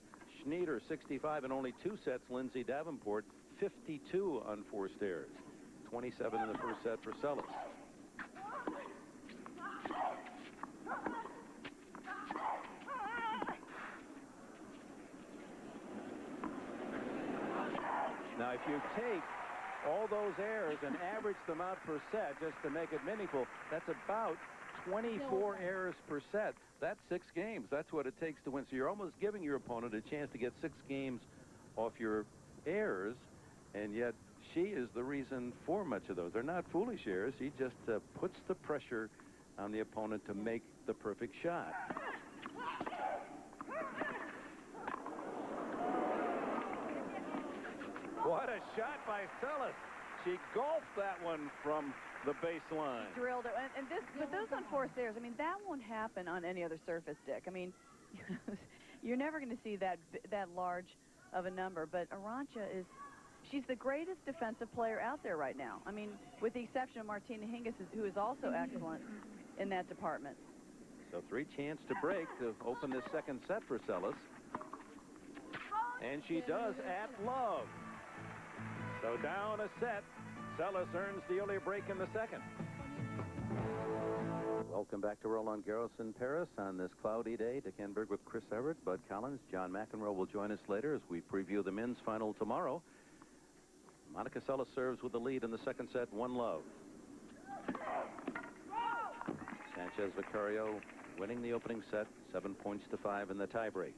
S1: Schneider 65 in only 2 sets. Lindsay Davenport 52 unforced errors. 27 in the first set for Seles. Now, if you take all those errors and average them out per set just to make it meaningful, that's about 24 errors per set. That's 6 games. That's what it takes to win. So you're almost giving your opponent a chance to get 6 games off your errors, and yet she is the reason for much of those. They're not foolish errors. She just puts the pressure on the opponent to make the perfect shot. What a shot by Seles. She golfed that one from the baseline.
S2: She drilled it. And this, but those unforced errors, I mean, that won't happen on any other surface, Dick. I mean, you're never going to see that large of a number. But Arantxa she's the greatest defensive player out there right now. I mean, with the exception of Martina Hingis, who is also excellent in that department.
S1: So 3 chance to break to open this second set for Seles. And she does at love. So down a set, Seles earns the early break in the second. Welcome back to Roland Garros in Paris on this cloudy day. Dick Enberg with Chris Evert, Bud Collins, John McEnroe will join us later as we preview the men's final tomorrow. Monica Seles serves with the lead in the second set, 1-love. Sanchez Vicario winning the opening set, 7 points to 5 in the tiebreak.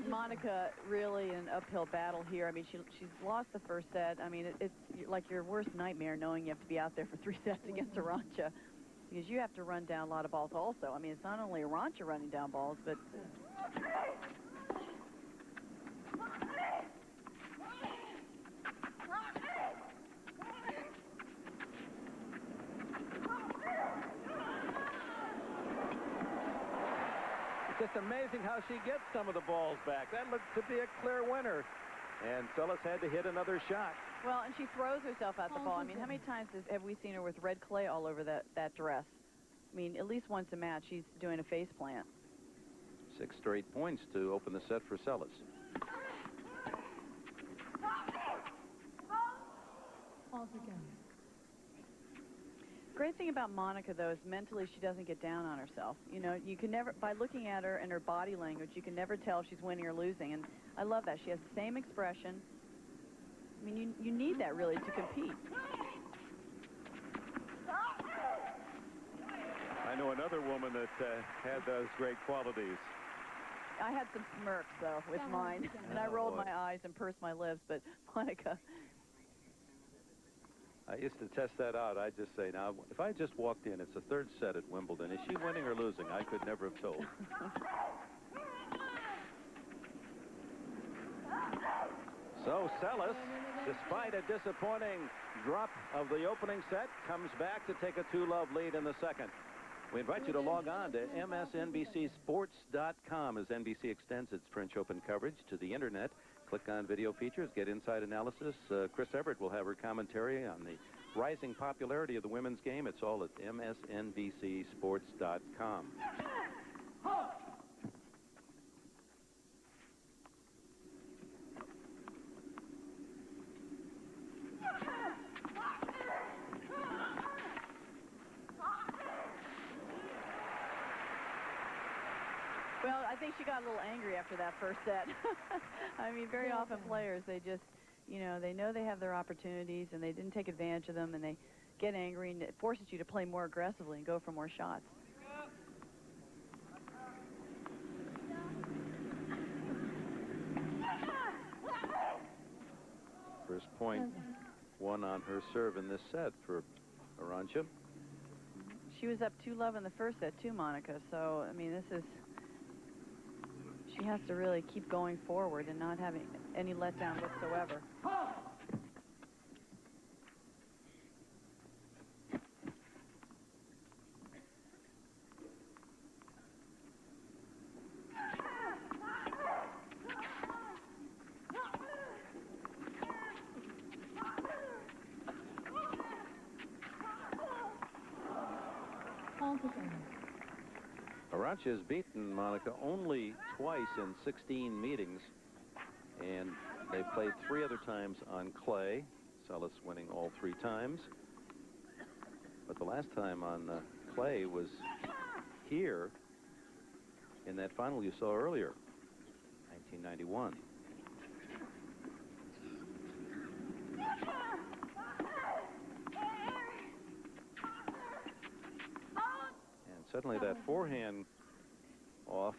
S2: Monica really an uphill battle here. I mean, she's lost the first set. I mean, it's like your worst nightmare knowing you have to be out there for 3 sets against Arantxa, because you have to run down a lot of balls also. I mean, it's not only Arantxa running down balls, but
S1: just amazing how she gets some of the balls back. That looked to be a clear winner. And Seles had to hit another shot.
S2: well, and she throws herself at the ball. I mean, how many times have we seen her with red clay all over that dress? I mean, at least once a match, she's doing a face plant.
S1: 6 straight points to open the set for Seles.
S2: Great thing about Monica, though, is mentally she doesn't get down on herself. You know, you can never, by looking at her and her body language, you can never tell if she's winning or losing. And I love that. She has the same expression. I mean, you need that, really, to compete.
S1: I know another woman that had those great qualities.
S2: I had some smirks, though, with mine. And I rolled my eyes and pursed my lips, but Monica...
S1: I used to test that out. I'd just say, now, if I just walked in, it's the third set at Wimbledon. Is she winning or losing? I could never have told. So Seles, despite a disappointing drop of the opening set, comes back to take a 2-love lead in the second. We invite you to log on to msnbcsports.com as NBC extends its French Open coverage to the Internet. Click on video features, get inside analysis. Chris Everett will have her commentary on the rising popularity of the women's game. It's all at msnbcsports.com.
S2: Well, I think she got a little angry after that first set. I mean, very often players, they just, you know they have their opportunities and they didn't take advantage of them, and they get angry, and it forces you to play more aggressively and go for more shots.
S1: First point, one on her serve in this set for Arantxa.
S2: She was up 2-love in the first set too, Monica. So, I mean, she has to really keep going forward and not having any letdown whatsoever.
S1: Arantxa has beaten Monica only twice in 16 meetings, and they've played 3 other times on clay, Seles winning all 3 times. But the last time on clay was here in that final you saw earlier, 1991. Suddenly that forehand off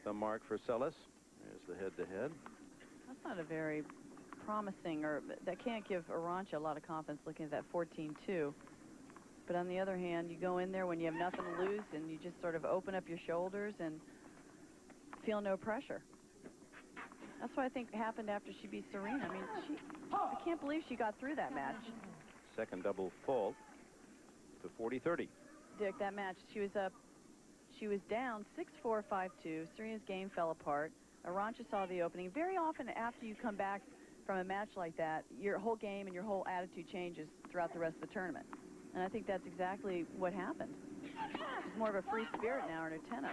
S1: the mark for Seles. There's the head-to-head.
S2: That's not a very promising, or that can't give Arantxa a lot of confidence looking at that 14-2. But on the other hand, you go in there when you have nothing to lose and you just sort of open up your shoulders and feel no pressure. That's what I think happened after she beat Serena. I mean, I can't believe she got through that match.
S1: Second double fault to 40-30.
S2: Dick, that match, she was down 6-4, 5-2. Serena's game fell apart. Arantxa saw the opening. Very often after you come back from a match like that, your whole game and your whole attitude changes throughout the rest of the tournament. And I think that's exactly what happened. She's more of a free spirit now in her tennis.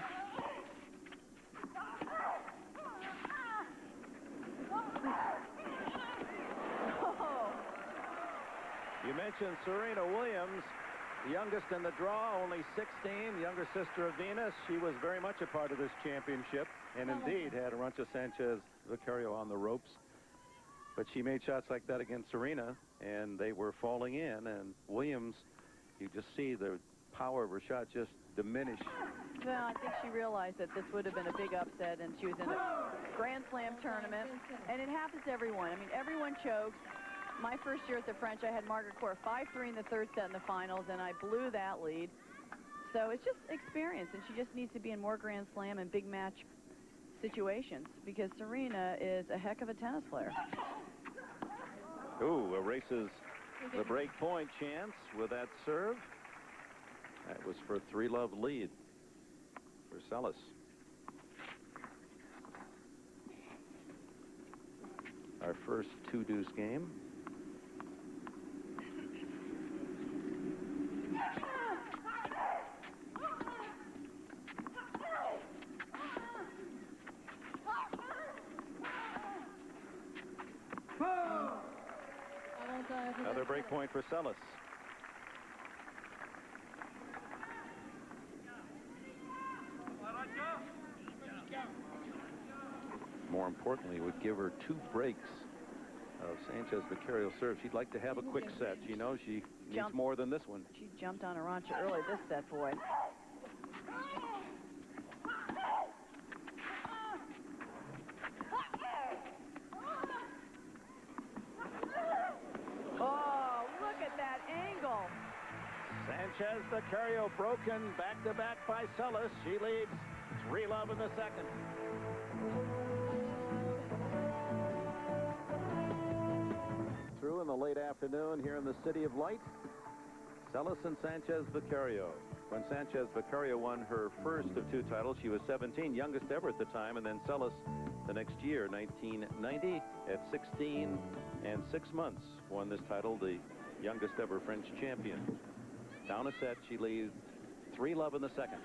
S2: Oh.
S1: You mentioned Serena Williams. The youngest in the draw, only 16, younger sister of Venus. She was very much a part of this championship, and indeed had Arantxa Sanchez Vicario on the ropes. But she made shots like that against Serena, and they were falling in. And Williams, you just see the power of her shot just diminish.
S2: Well, I think she realized that this would have been a big upset, and she was in a Grand Slam tournament. And it happens to everyone. I mean, everyone chokes. My first year at the French, I had Margaret Court 5-3 in the third set in the finals, and I blew that lead. So it's just experience, and she just needs to be in more Grand Slam and big match situations, because Serena is a heck of a tennis player.
S1: Ooh, erases the break point chance with that serve. That was for a 3-love lead for Seles. Our first 2-deuce game. Another break point for Seles. More importantly, would give her 2 breaks of Sanchez Vicario serve. She'd like to have a quick set. She knows she needs more than this one.
S2: She jumped on Arantxa early this set, boy. Oh, look at that.
S1: Vicario broken back-to-back by Seles. She leads 3-love in the second. Through in the late afternoon here in the City of Light. Seles and Sanchez Vicario. When Sanchez Vicario won her first of 2 titles, she was 17, youngest ever at the time, and then Seles the next year, 1990, at 16 and 6 months, won this title, the youngest ever French champion. Down a set, she leads 3-love in the second.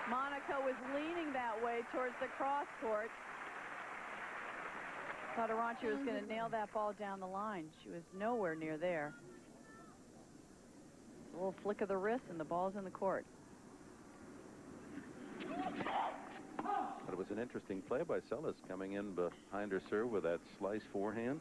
S2: Monica was leaning that way towards the cross court. Thought Arantxa was going to nail that ball down the line. She was nowhere near there. A little flick of the wrist and the ball's in the court.
S1: But it was an interesting play by Seles, coming in behind her serve with that slice forehand.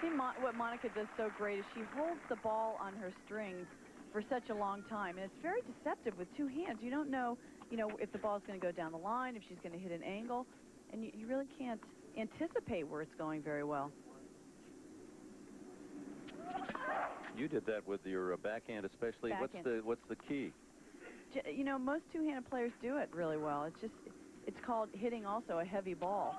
S2: See, what Monica does so great is she holds the ball on her strings for such a long time, and it's very deceptive with 2 hands. You don't know, if the ball's going to go down the line, if she's going to hit an angle, and you really can't anticipate where it's going very well.
S1: You did that with your backhand, especially.
S2: Backhand.
S1: What's the key?
S2: Most 2-handed players do it really well. It's called hitting also a heavy ball.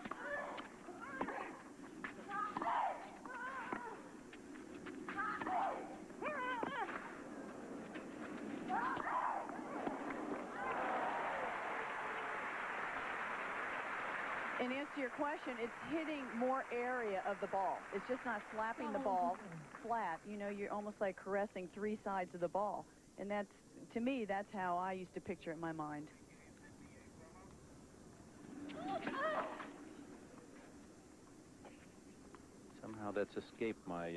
S2: In answer to your question, it's hitting more area of the ball. It's just not slapping the ball flat. You're almost like caressing 3 sides of the ball. And that's, to me, that's how I used to picture it in my mind.
S1: Somehow that's escaped my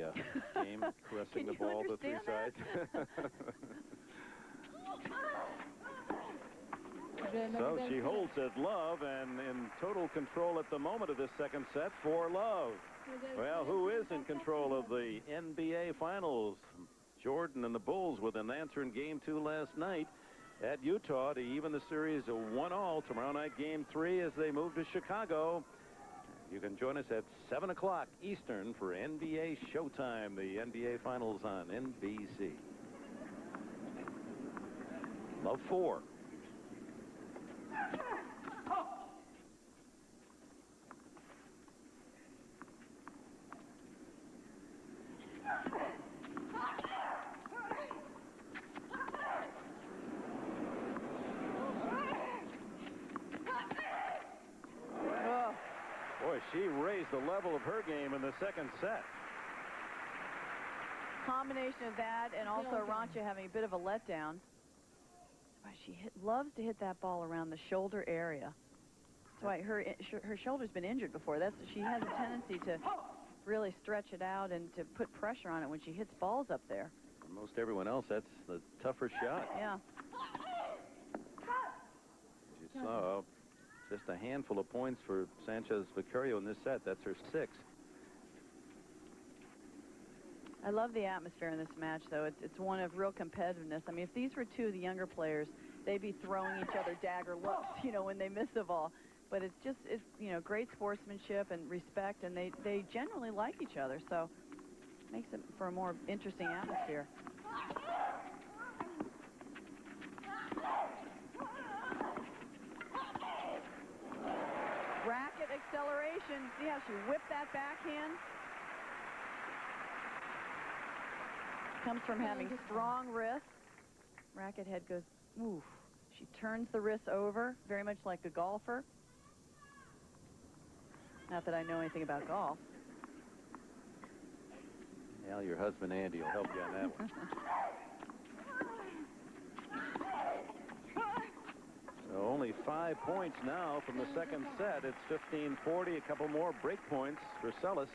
S1: game, caressing the ball to 3 sides. So she holds it, love, and in total control at the moment of this second set for love. Well, who is in control of the NBA Finals? Jordan and the Bulls with an answer in Game 2 last night at Utah to even the series of 1-all. Tomorrow night, Game 3 as they move to Chicago. You can join us at 7 o'clock Eastern for NBA Showtime, the NBA Finals on NBC. Love 4. Boy, she raised the level of her game in the second set.
S2: Combination of that and also Arantxa having a bit of a letdown. She loves to hit that ball around the shoulder area. That's why her shoulder's been injured before. She has a tendency to really stretch it out and to put pressure on it when she hits balls up there.
S1: For most everyone else, that's the tougher shot.
S2: Yeah.
S1: You saw just a handful of points for Sanchez Vicario in this set. That's her 6th.
S2: I love the atmosphere in this match, though. It's one of real competitiveness. I mean, if these were 2 of the younger players, they'd be throwing each other dagger looks, when they miss the ball. But it's great sportsmanship and respect, and they generally like each other, so it makes it for a more interesting atmosphere. Racket acceleration. See how she whipped that backhand? Comes from having strong wrists. Racket head goes, oof. She turns the wrists over, very much like a golfer. Not that I know anything about golf.
S1: Well, your husband Andy will help you on that one. So only 5 points now from the second set. It's 15-40. A couple more break points for Seles.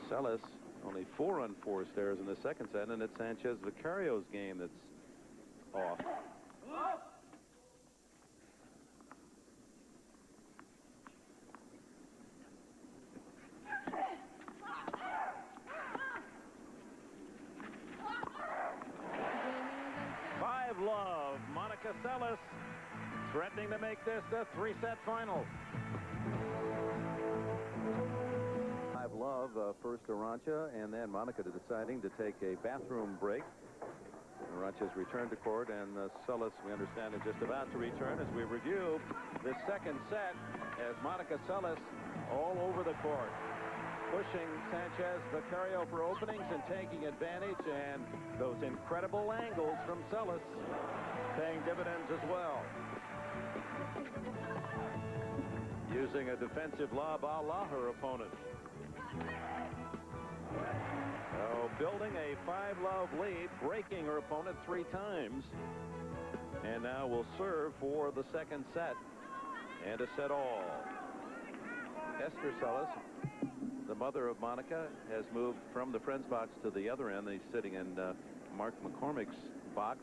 S1: Seles Only 4 unforced errors in the second set, and it's Sanchez Vicario's game that's off. Love. Monica Seles threatening to make this a 3-set final. 5-love, first Arantxa, and then Monica deciding to take a bathroom break. Arantxa's returned to court, and Seles, we understand, is just about to return as we review the second set as Monica Seles all over the court, pushing Sanchez Vicario for openings and taking advantage, and those incredible angles from Seles paying dividends as well. Using a defensive lob a la her opponent. So building a 5-love lead, breaking her opponent 3 times. And now will serve for the second set and a set all. Esther Seles, the mother of Monica, has moved from the friends box to the other end. He's sitting in Mark McCormick's box,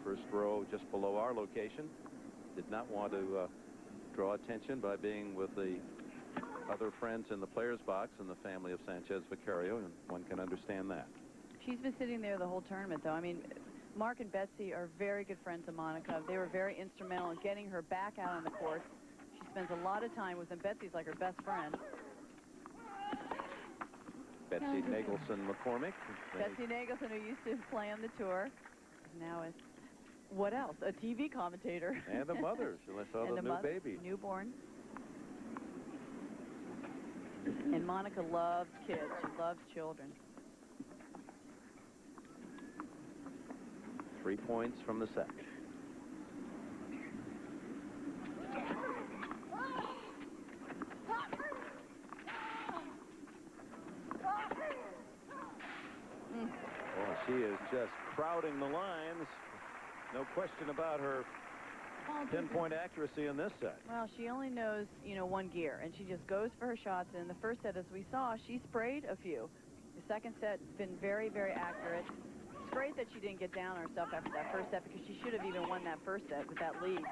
S1: first row just below our location. Did not want to draw attention by being with the other friends in the players box and the family of Sanchez Vicario, and one can understand that.
S2: She's been sitting there the whole tournament, though. I mean, Mark and Betsy are very good friends of Monica. They were very instrumental in getting her back out on the court. She spends a lot of time with them. Betsy's like her best friend.
S1: Betsy Nagelson McCormick.
S2: Betsy Nagelson, who used to play on the tour, now is, what else? A TV commentator.
S1: And a mother. So I saw the new baby.
S2: Newborn. And Monica loves kids. She loves children.
S1: 3 points from the set. Well, she is just crowding the lines. No question about her pinpoint accuracy in this set.
S2: Well, she only knows, you know, one gear, and she just goes for her shots. In the first set, as we saw, she sprayed a few. The second set been very, very accurate. It's great that she didn't get down on herself after that first set, because she should have even won that first set with that lead.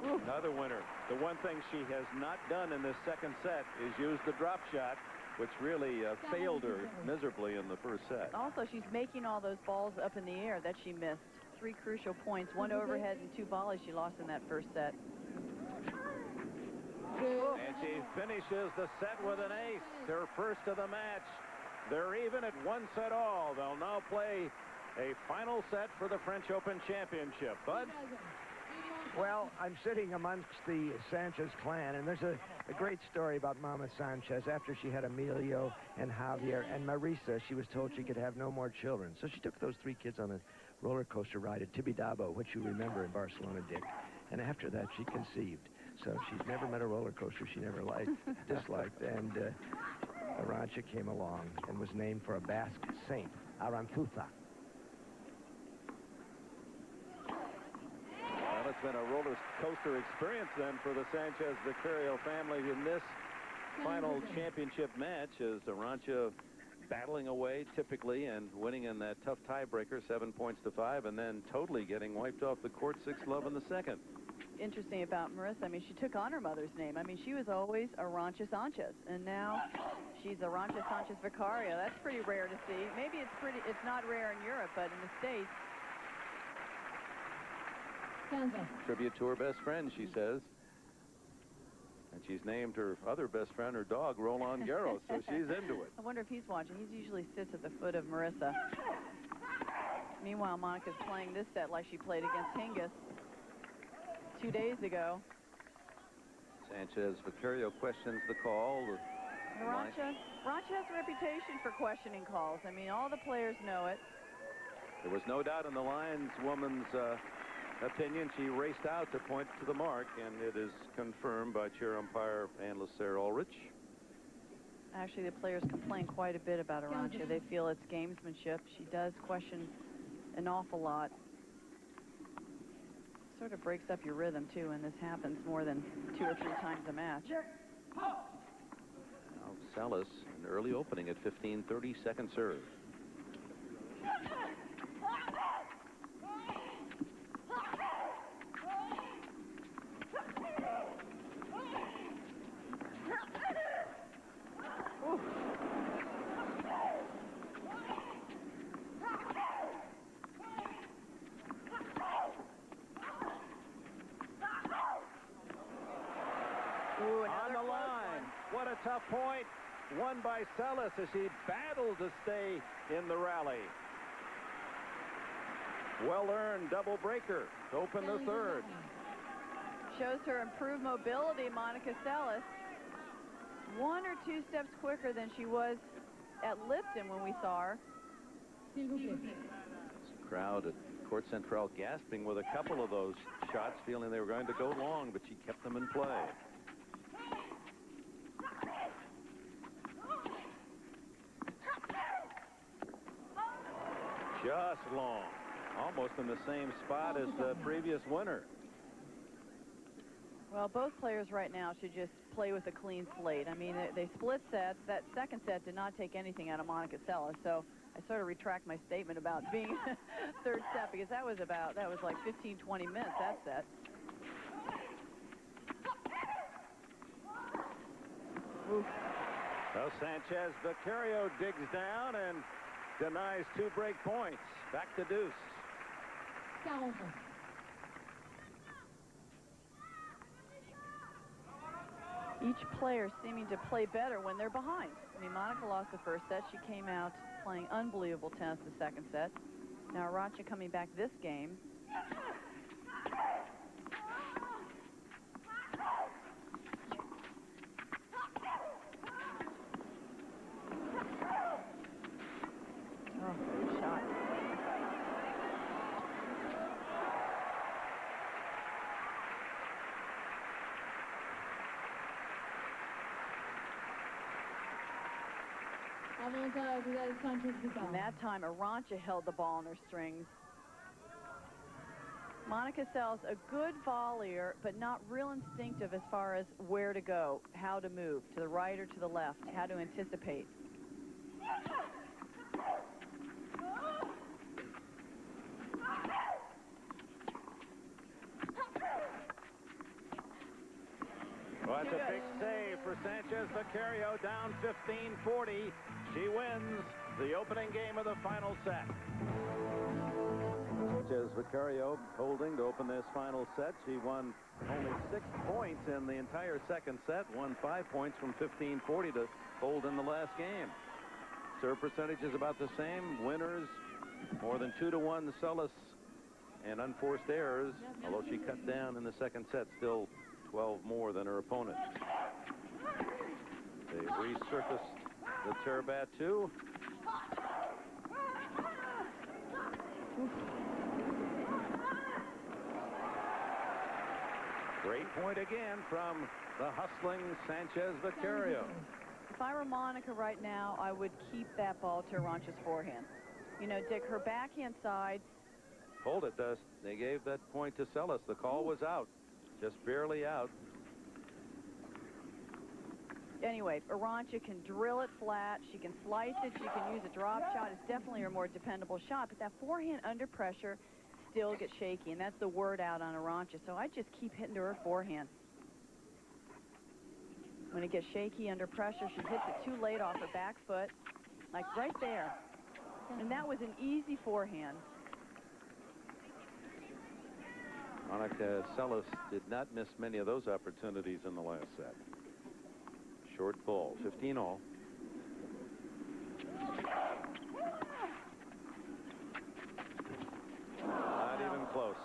S2: Ooh.
S1: Another winner. The one thing she has not done in this second set is use the drop shot, which really failed her miserably in the first set.
S2: Also, she's making all those balls up in the air that she missed. 3 crucial points, 1 overhead and 2 volleys she lost in that first set.
S1: And she finishes the set with an ace, her first of the match. They're even at 1 set all. They'll now play a final set for the French Open Championship. Bud?
S3: Well, I'm sitting amongst the Sanchez clan, and there's a great story about Mama Sanchez. After she had Emilio and Javier and Marisa, she was told she could have no more children. So she took those 3 kids on a roller coaster ride at Tibidabo, which you remember in Barcelona, Dick. And after that, she conceived. So she's never met a roller coaster she never disliked. And Arantxa came along and was named for a Basque saint, Aranzuza.
S1: Well, it's been a roller coaster experience then for the Sanchez Vicario family in this final championship match, as Arantxa battling away typically and winning in that tough tiebreaker, 7 points to 5, and then totally getting wiped off the court 6-love in the second.
S2: Interesting about Marisa, I mean, she took on her mother's name. I mean, she was always Arantxa Sanchez, and now she's Arantxa Sanchez Vicario. That's pretty rare to see. Maybe it's not rare in Europe, but in the States.
S1: Tribute to her best friend, she says. And she's named her other best friend, her dog, Roland Garros, so she's into it.
S2: I wonder if he's watching. He usually sits at the foot of Marisa. Meanwhile, Monica's playing this set like she played against Hingis 2 days ago.
S1: Sanchez Vicario questions the call.
S2: Arantxa has a reputation for questioning calls. I mean, all the players know it.
S1: There was no doubt in the lineswoman's opinion. She raced out to point to the mark, and it is confirmed by chair umpire Ann Lasser Ulrich.
S2: Actually, the players complain quite a bit about Arantxa. They feel it's gamesmanship. She does question an awful lot. Sort of breaks up your rhythm, too, and this happens more than 2 or 3 times a match.
S1: Now, Seles An early opening at 15:30, second serve. On the line. What a tough point. Won by Seles as she battled to stay in the rally. Well-earned double breaker to open the third.
S2: Shows her improved mobility, Monica Seles. 1 or 2 steps quicker than she was at Lipton when we saw her.
S1: Crowd at Court Central gasping with a couple of those shots, feeling they were going to go long, but she kept them in play. Just long, almost in the same spot as the previous winner.
S2: Well, both players right now should just play with a clean slate. I mean, they split sets. That second set did not take anything out of Monica Seles, so I sort of retract my statement about being third set, because that was like 15, 20 minutes, that set. Oof.
S1: So Sanchez Vicario digs down and denies 2 break points. Back to deuce.
S2: Each player seeming to play better when they're behind. I mean, Monica lost the first set. She came out playing unbelievable tennis the second set. Now Arantxa coming back this game. Oh, good shot. And that time, Arantxa held the ball in her strings. Monica Seles, a good volleyer, but not real instinctive as far as where to go, how to move, to the right or to the left, how to anticipate.
S1: Well, that's a big save for Sanchez Vicario, down 15-40. She wins the opening game of the final set. Sanchez Vicario holding to open this final set. She won only 6 points in the entire second set, won 5 points from 15-40 to hold in the last game. Serve percentage is about the same. Winners more than 2-1 Seles, and unforced errors, although she cut down in the second set, still 12 more than her opponent. They resurfaced the Terbat 2. Great point again from the hustling Sanchez Vicario.
S2: If I were Monica right now, I would keep that ball to Arantxa's forehand. You know, Dick, her backhand side.
S1: Hold it, Dust. They gave that point to Seles. The call was out. Just barely out.
S2: Anyway, Arantxa can drill it flat. She can slice it. She can use a drop shot. It's definitely her more dependable shot. But that forehand under pressure still gets shaky, and that's the word out on Arantxa. So I just keep hitting to her forehand. When it gets shaky under pressure, she hits it too late off her back foot, like right there. And that was an easy forehand.
S1: Monica Seles did not miss many of those opportunities in the last set. Short ball, 15-all. Not even close.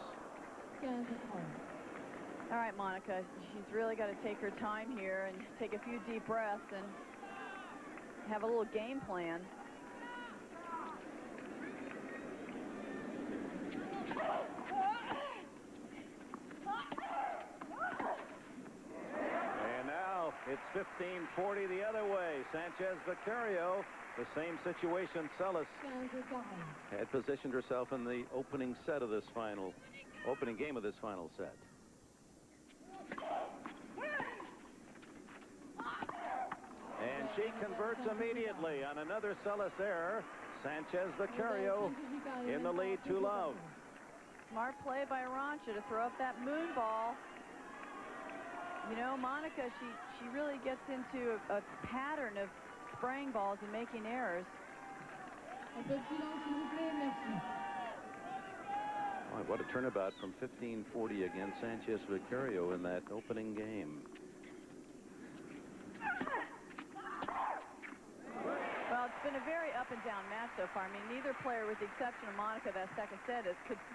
S2: All right, Monica, she's really got to take her time here and take a few deep breaths and have a little game plan.
S1: And now it's 15-40 the other way. Sanchez Vicario, the same situation. Seles had positioned herself in the opening game of this final set. And she converts immediately on another Seles error. Sanchez Vicario in the lead 2-love.
S2: Smart play by Arantxa to throw up that moon ball. You know, Monica, she really gets into a pattern of spraying balls and making errors.
S1: Boy, what a turnabout from 15-40 against Sanchez Vicario in that opening game.
S2: Well, it's been a very up and down match so far. I mean, neither player, with the exception of Monica, that second set,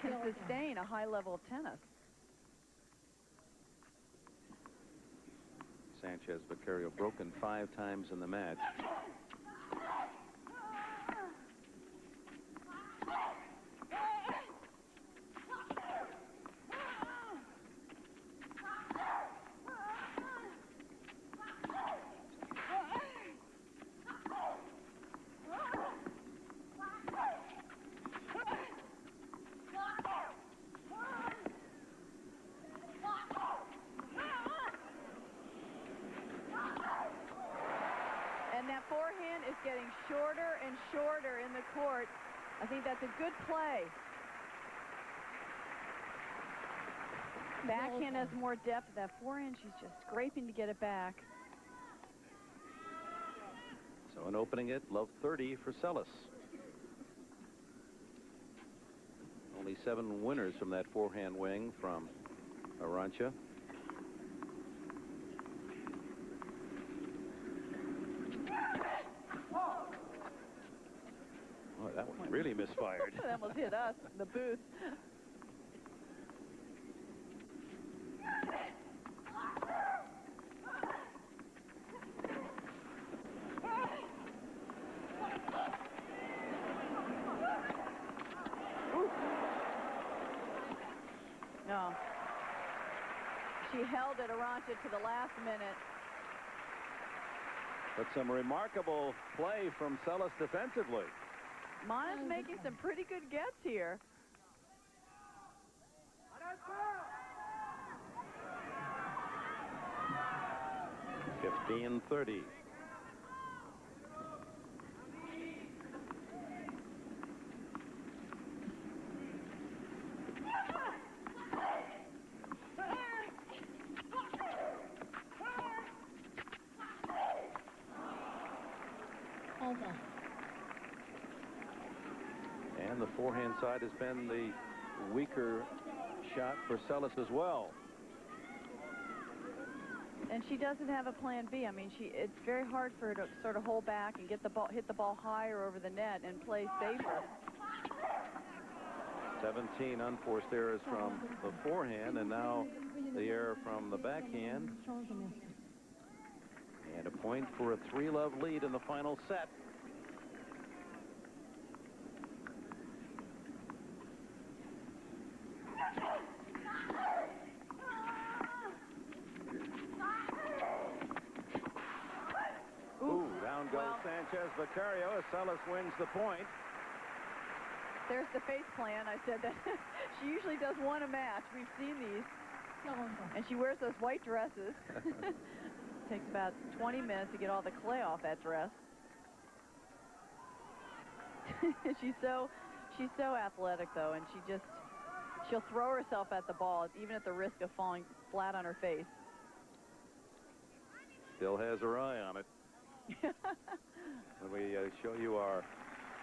S2: can sustain a high level of tennis.
S1: Sanchez Vicario broken 5 times in the match.
S2: And that forehand is getting shorter and shorter in the court. I think that's a good play. Backhand has more depth. That forehand, she's just scraping to get it back.
S1: So in opening it, love 30 for Seles. Only 7 winners from that forehand wing from Arantxa. Oh, that one really misfired.
S2: That almost hit us, the booth. No. She held it, Arantxa, to the last minute.
S1: But some remarkable play from Seles defensively.
S2: Mana's making some pretty good gets here.
S1: 15-30. And the forehand side has been the weaker shot for Seles as well.
S2: And she doesn't have a plan B. I mean, it's very hard for her to sort of hold back and get the ball, hit the ball higher over the net and play safer. 17 unforced errors from the forehand, and now the error from the backhand. And a point for a 3-love lead in the final set. Ooh, down goes Sanchez Vicario as Seles wins the point. There's the face plan. I said that she usually does one a match. We've seen these. And she wears those white dresses. Takes about 20 minutes to get all the clay off that dress. She's so athletic, though, and she'll throw herself at the ball, even at the risk of falling flat on her face.
S1: Still has her eye on it. When we show you our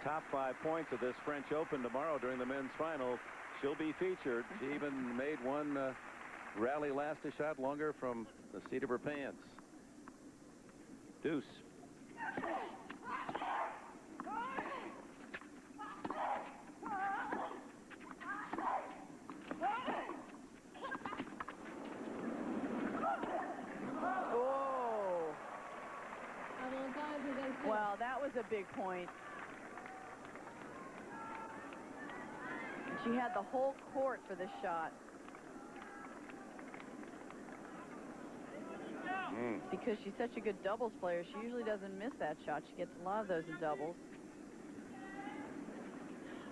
S1: top 5 points of this French Open tomorrow during the men's final, she'll be featured. She even made one rally last a shot longer from the seat of her pants. Deuce.
S2: Well, that was a big point. She had the whole court for this shot. Because she's such a good doubles player, she usually doesn't miss that shot. She gets a lot of those in doubles.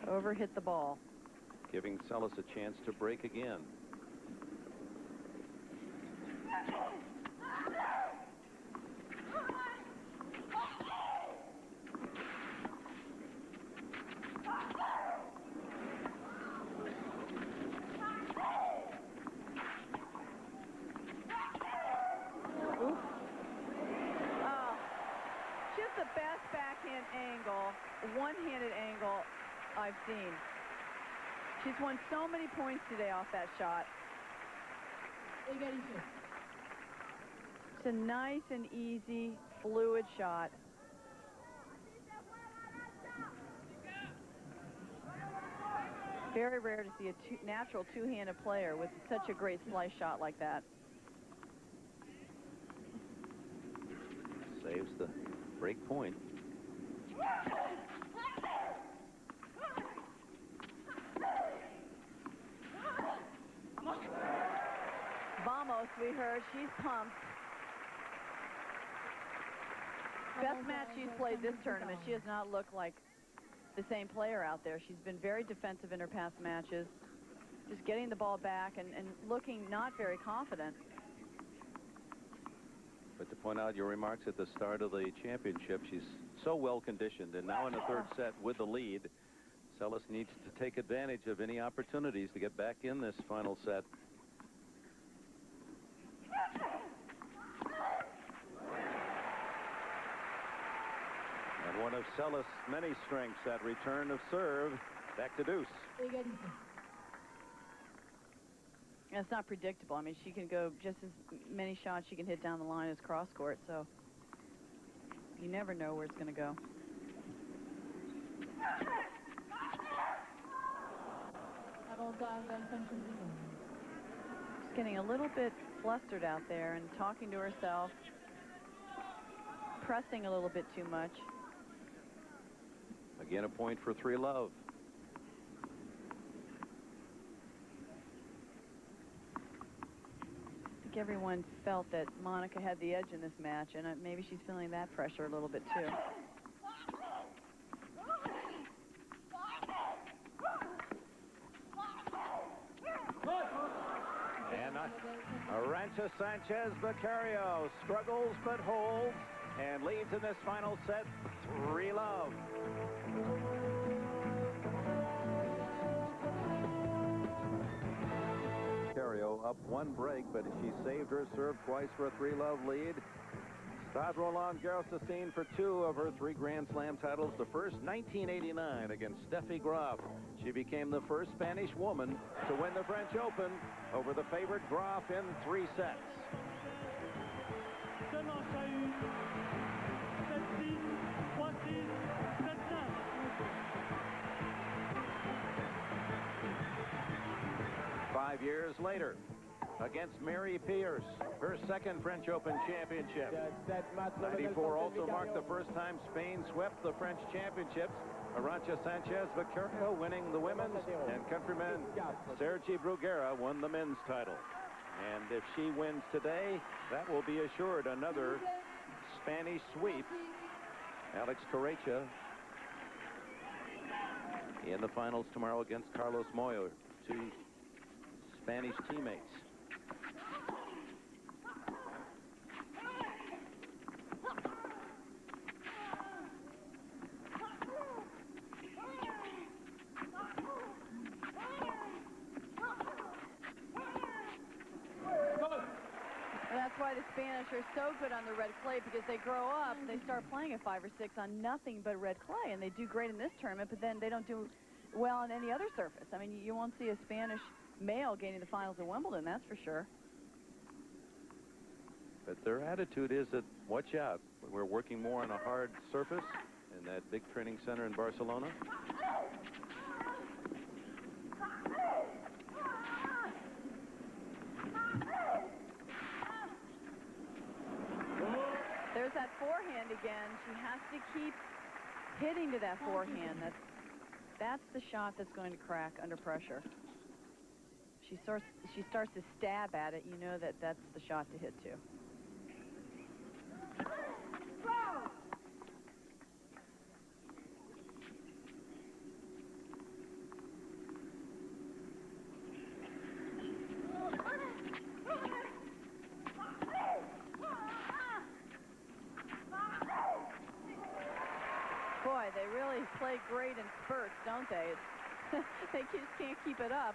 S2: Over hit the ball.
S1: Giving Seles a chance to break again.
S2: She's won so many points today off that shot. It's a nice and easy, fluid shot. Very rare to see a natural two-handed player with such a great slice shot like that.
S1: Saves the break point.
S2: Vamos, we heard. She's pumped. Best match she's played this tournament. She has not looked like the same player out there. She's been very defensive in her past matches, just getting the ball back and looking not very confident.
S1: But to point out your remarks at the start of the championship, she's so well conditioned, and now in the third set with the lead, Seles needs to take advantage of any opportunities to get back in this final set. And one of Seles' many strengths, that return of serve back to deuce.
S2: And it's not predictable. I mean, she can go just as many shots she can hit down the line as cross court, so you never know where it's going to go. She's getting a little bit flustered out there and talking to herself, pressing a little bit too much.
S1: Again, a point for 3-love.
S2: I think everyone felt that Monica had the edge in this match, and maybe she's feeling that pressure a little bit too.
S1: And Arantxa Sanchez Vicario struggles but holds and leads in this final set 3-love. Vicario up one break, but she saved her serve twice for a 3-love lead. Stade Roland Garros sustained for 2 of her 3 Grand Slam titles. The first, 1989, against Steffi Graf. She became the first Spanish woman to win the French Open over the favorite Graf in 3 sets. Five years later, against Mary Pierce, her second French Open championship. 94 also marked the first time Spain swept the French championships. Arantxa Sanchez Vicario winning the women's, and countryman Sergi Bruguera won the men's title. And if she wins today, that will be assured another Spanish sweep. Alex Correia in the finals tomorrow against Carlos Moyo, 2 Spanish teammates.
S2: That's why the Spanish are so good on the red clay, because they grow up, they start playing at 5 or 6 on nothing but red clay, and they do great in this tournament, but then they don't do well on any other surface. I mean, you won't see a Spanish male gaining the finals of Wimbledon, that's for sure.
S1: But their attitude is that, watch out, we're working more on a hard surface in that big training center in Barcelona.
S2: There's that forehand again. She has to keep hitting to that forehand. That's the shot that's going to crack under pressure. She starts to stab at it. You know that's the shot to hit to. Boy, they really play great in spurts, don't they? They just can't keep it up.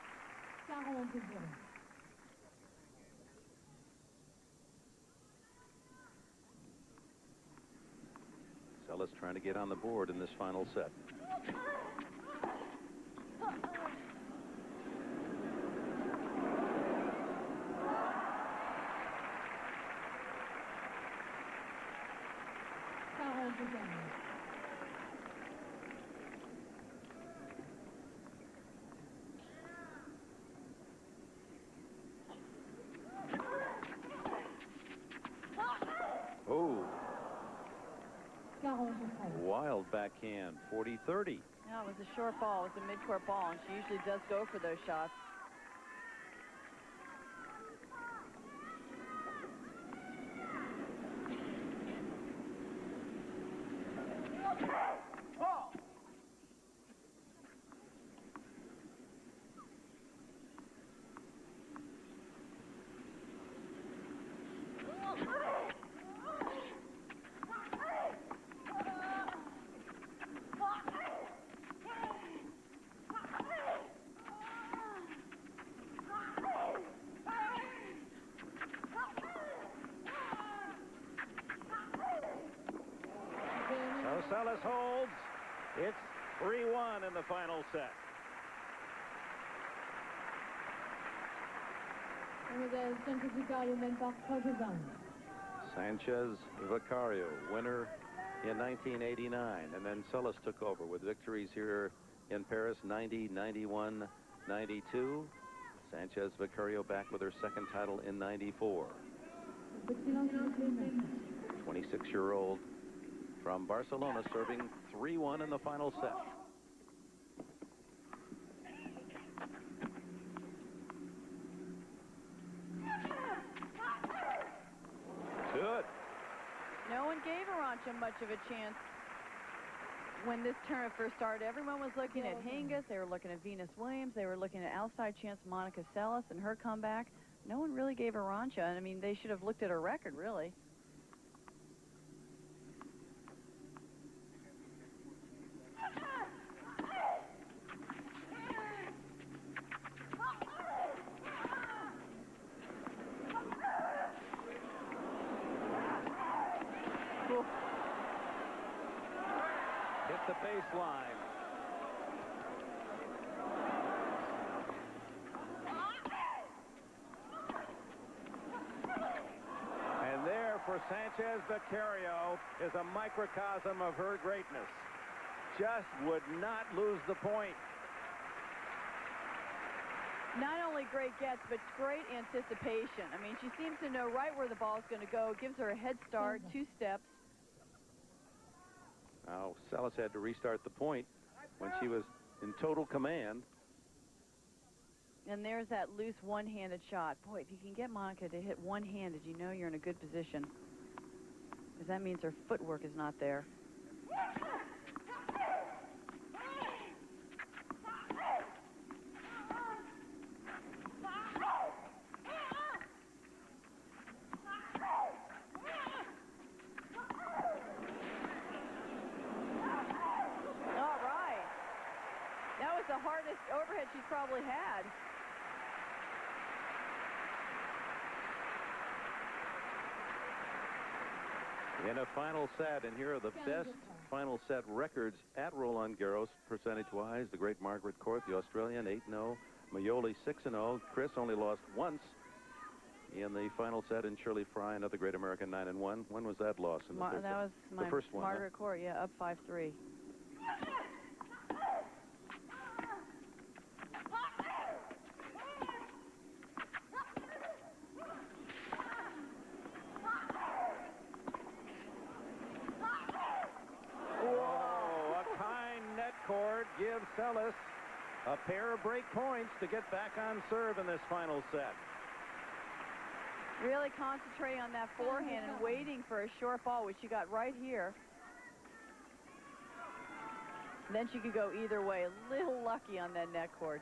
S1: Seles trying to get on the board in this final set. wild backhand, 40-30.
S2: No, it was a short ball. It was a mid-court ball, and she usually does go for those shots.
S1: So Seles holds. It's 3-1 in the final set.
S5: Sanchez Vicario mène par 3-20.
S1: Sanchez Vicario, winner in 1989, and then Seles took over with victories here in Paris, 90, 91, 92. Sanchez Vicario back with her second title in 94. 26-year-old from Barcelona serving 3-1 in the final set. Good.
S2: No one gave Arantxa much of a chance when this tournament first started. Everyone was looking at Hingis. They were looking at Venus Williams. They were looking at outside chance Monica Seles and her comeback. No one really gave Arantxa. And I mean, they should have looked at her record, really.
S1: Hit the baseline. And there for Sanchez Vicario is a microcosm of her greatness. Just would not lose the point.
S2: Not only great gets, but great anticipation. I mean, she seems to know right where the ball is going to go. Gives her a head start, 2 steps.
S1: Now, Seles had to restart the point when she was in total command.
S2: And there's that loose one-handed shot. Boy, if you can get Monica to hit one-handed, you know you're in a good position. Because that means her footwork is not there. The hardest overhead she's probably had.
S1: In a final set, and here are the best final set records at Roland Garros, percentage-wise. The great Margaret Court, the Australian, 8-0. Mayoli, 6-0. Chris only lost once in the final set, and Shirley Fry, another great American, 9-1. When was that loss? In the third
S2: that was
S1: the first one.
S2: Margaret Court, yeah, up 5-3.
S1: Gives Seles a pair of break points to get back on serve in this final set.
S2: Really concentrating on that forehand and waiting for a short ball, which she got right here. Then she could go either way. A little lucky on that net cord.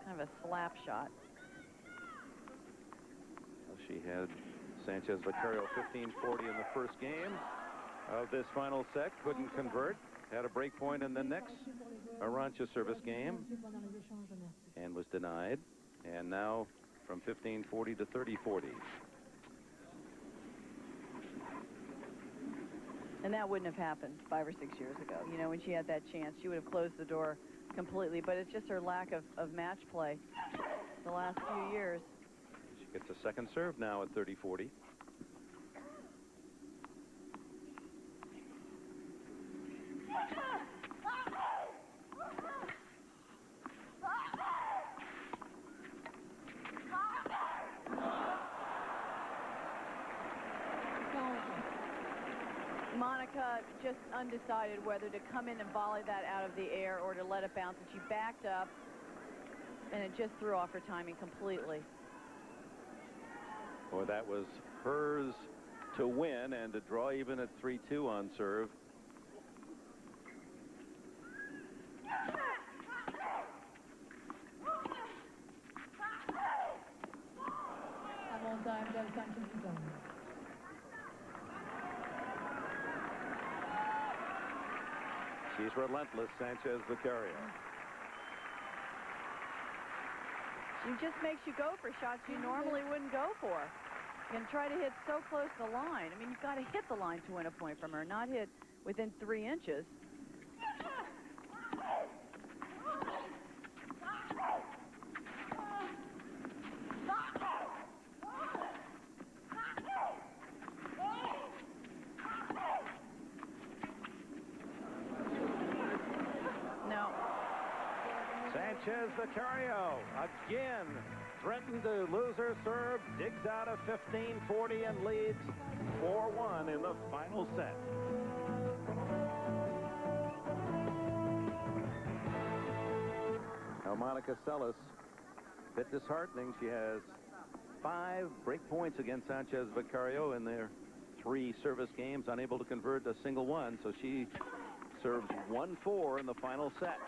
S2: Kind of a slap shot.
S1: Well, she had Sanchez Vicario 15-40 in the first game of this final set. Couldn't convert. Had a break point in the next Arantxa service game and was denied. And now from 15-40 to 30-40.
S2: And that wouldn't have happened 5 or 6 years ago. You know, when she had that chance, she would have closed the door completely. But it's just her lack of match play the last few years.
S1: She gets a second serve now at 30-40.
S2: Monica just undecided whether to come in and volley that out of the air or to let it bounce, and she backed up, and it just threw off her timing completely.
S1: Boy, that was hers to win and to draw even at 3-2 on serve.
S5: Arantxa Sanchez Vicario.
S1: She's relentless, Sanchez Vicario.
S2: She just makes you go for shots you normally wouldn't go for. You can try to hit so close to the line. I mean, you've got to hit the line to win a point from her, not hit within 3 inches. No.
S1: Sanchez Vicario again threatened to lose her serve, digs out a 15-40 and leads 4-1 in the final set. Now Monica Seles, a bit disheartening. She has 5 break points against Sanchez Vicario in their 3 service games, unable to convert a single one, so she serves 1-4 in the final set.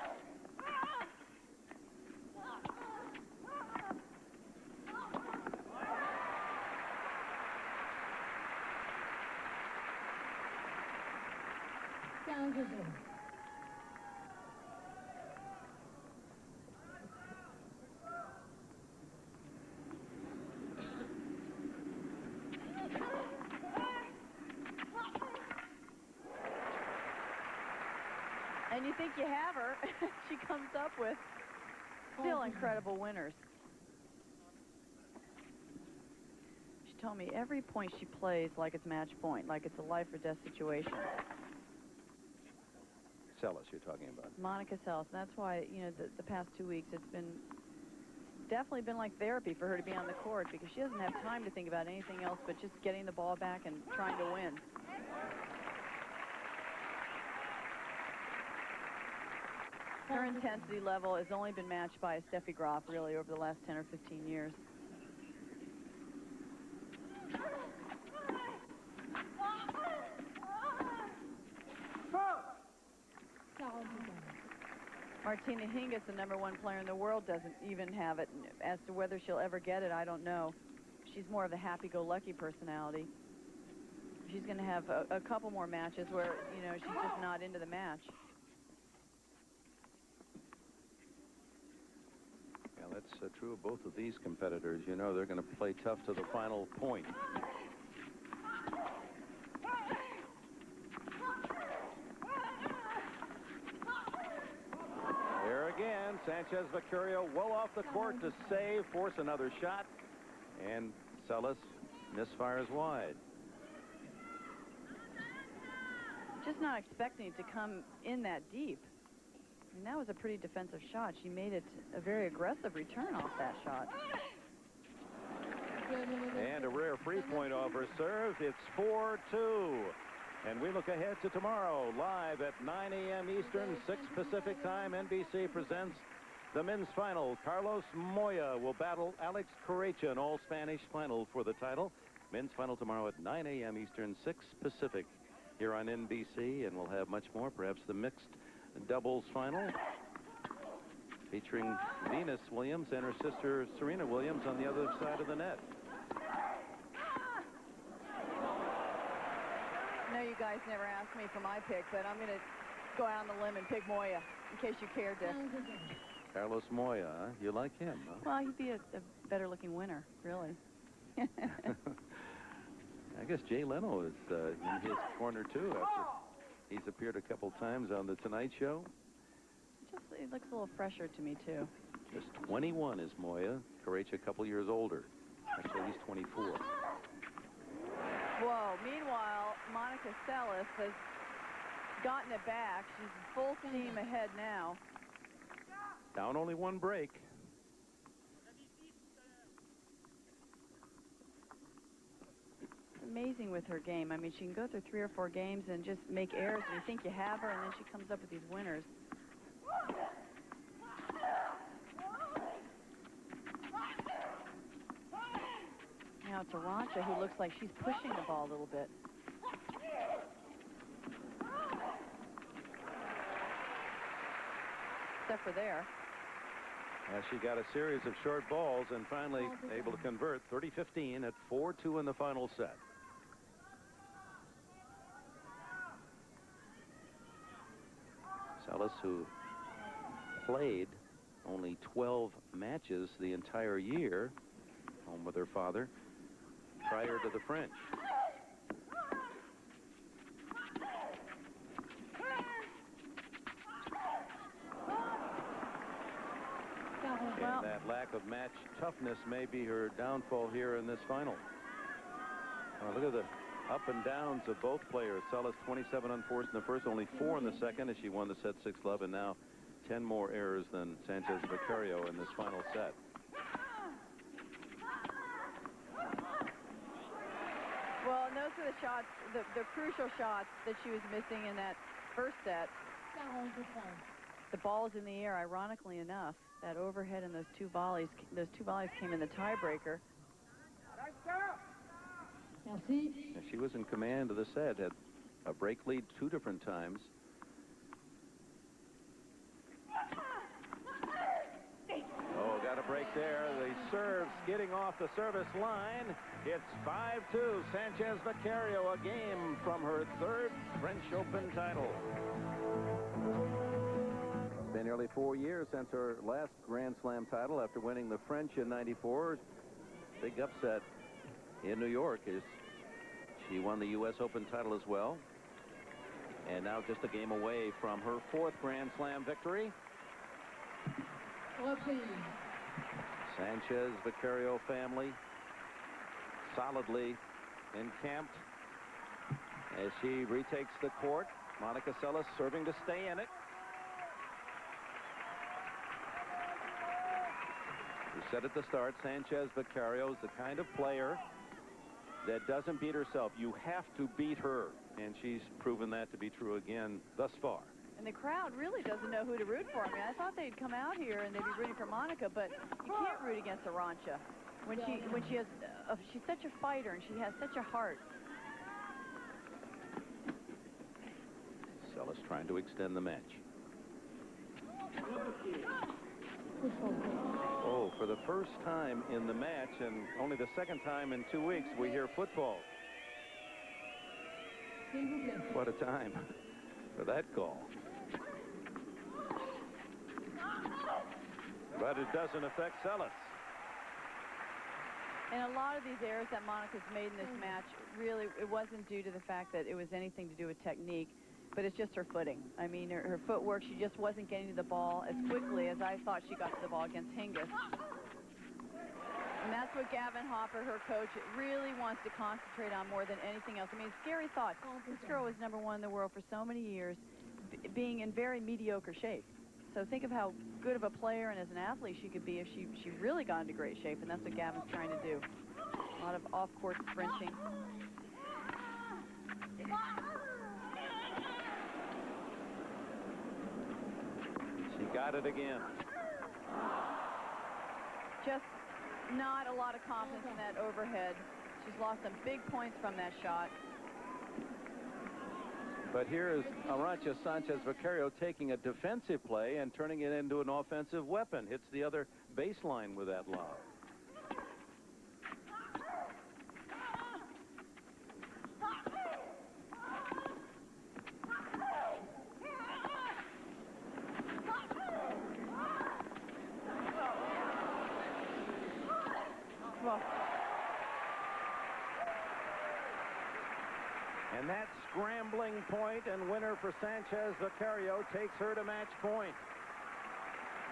S2: And you think you have her. She comes up with still incredible winners. She told me every point she plays like it's match point, like it's a life or death situation.
S1: Seles, you're talking about.
S2: Monica Seles. That's why, you know, the past 2 weeks it's definitely been like therapy for her to be on the court, because she doesn't have time to think about anything else but just getting the ball back and trying to win. Her intensity level has only been matched by Steffi Graf, really, over the last 10 or 15 years. Martina Hingis, the #1 player in the world, doesn't even have it. As to whether she'll ever get it, I don't know. She's more of a happy-go-lucky personality. She's going to have a couple more matches where, you know, she's just not into the match.
S1: Yeah, that's true of both of these competitors. You know, they're going to play tough to the final point. There again, Sanchez Vicario well off the court to save, force another shot, and Seles misfires wide.
S2: Just not expecting it to come in that deep. I mean, that was a pretty defensive shot. She made it a very aggressive return off that shot.
S1: And a rare free point off her serve. It's 4-2. And we look ahead to tomorrow, live at 9 a.m. Eastern, 6 Pacific time. NBC presents the men's final. Carlos Moya will battle Alex Correia, an all-Spanish final for the title. Men's final tomorrow at 9 a.m. Eastern, 6 Pacific here on NBC. And we'll have much more, perhaps the mixed doubles final, featuring Venus Williams and her sister Serena Williams on the other side of the net.
S2: I know you guys never asked me for my pick, but I'm going to go out on the limb and pick Moya, in case you cared to.
S1: Carlos Moya, huh? You like him, huh?
S2: Well, he'd be a better-looking winner, really.
S1: I guess Jay Leno is in his corner, too. He's appeared a couple times on The Tonight Show.
S2: He looks a little fresher to me, too.
S1: Just 21 is Moya. Correia a couple years older. Actually, he's 24.
S2: Whoa. Meanwhile, Monica Seles has gotten it back. She's full steam ahead now.
S1: Down only 1 break.
S2: amazing with her game. I mean, she can go through 3 or 4 games and just make errors, and you think you have her, and then she comes up with these winners. Now it's Arantxa, who looks like she's pushing the ball a little bit. Except for there.
S1: As she got a series of short balls and finally able to convert 30-15 at 4-2 in the final set. Seles, who played only 12 matches the entire year, home with her father, prior to the French. And that lack of match toughness may be her downfall here in this final. Look at the up and downs of both players. Seles 27 unforced in the first, only 4 in the second as she won the set 6-love, and now 10 more errors than Sanchez Vicario in this final set.
S2: Well, and those are the shots, the crucial shots that she was missing in that first set. The balls in the air, ironically enough, that overhead and those two volleys came in the tiebreaker.
S5: Merci.
S1: She was in command of the set, had a break lead 2 different times. Oh, got a break there. The serve skidding off the service line. It's 5-2. Sanchez Vicario, a game from her 3rd French Open title. It's been nearly 4 years since her last Grand Slam title after winning the French in '94. Big upset in New York as she won the U.S. Open title as well. And now just a game away from her 4th Grand Slam victory. Sanchez Vicario family solidly encamped as she retakes the court. Monica Seles serving to stay in it. We said at the start, Sanchez Vicario is the kind of player that doesn't beat herself. You have to beat her, and she's proven that to be true again thus far.
S2: And the crowd really doesn't know who to root for. I mean, I thought they'd come out here and they'd be rooting for Monica, but you can't root against Arantxa. She's such a fighter and she has such a heart.
S1: Seles trying to extend the match. Oh, for the first time in the match, and only the 2nd time in 2 weeks, we hear football. What a time for that call. But it doesn't affect Seles.
S2: And a lot of these errors that Monica's made in this match, really, it wasn't due to the fact that it was anything to do with technique, but it's just her footing. I mean, her footwork, she just wasn't getting to the ball as quickly as I thought she got to the ball against Hingis. And that's what Gavin Hopper, her coach, really wants to concentrate on more than anything else. I mean, scary thought. This girl was #1 in the world for so many years, being in very mediocre shape. So think of how good of a player and as an athlete she could be if she really got into great shape, and that's what Gavin's trying to do. A lot of off-court sprinting.
S1: She got it again.
S2: Just not a lot of confidence in that overhead. She's lost some big points from that shot.
S1: But here is Arantxa Sanchez Vicario taking a defensive play and turning it into an offensive weapon. Hits the other baseline with that lob. And that scrambling point and winner for Sanchez Vicario takes her to match point.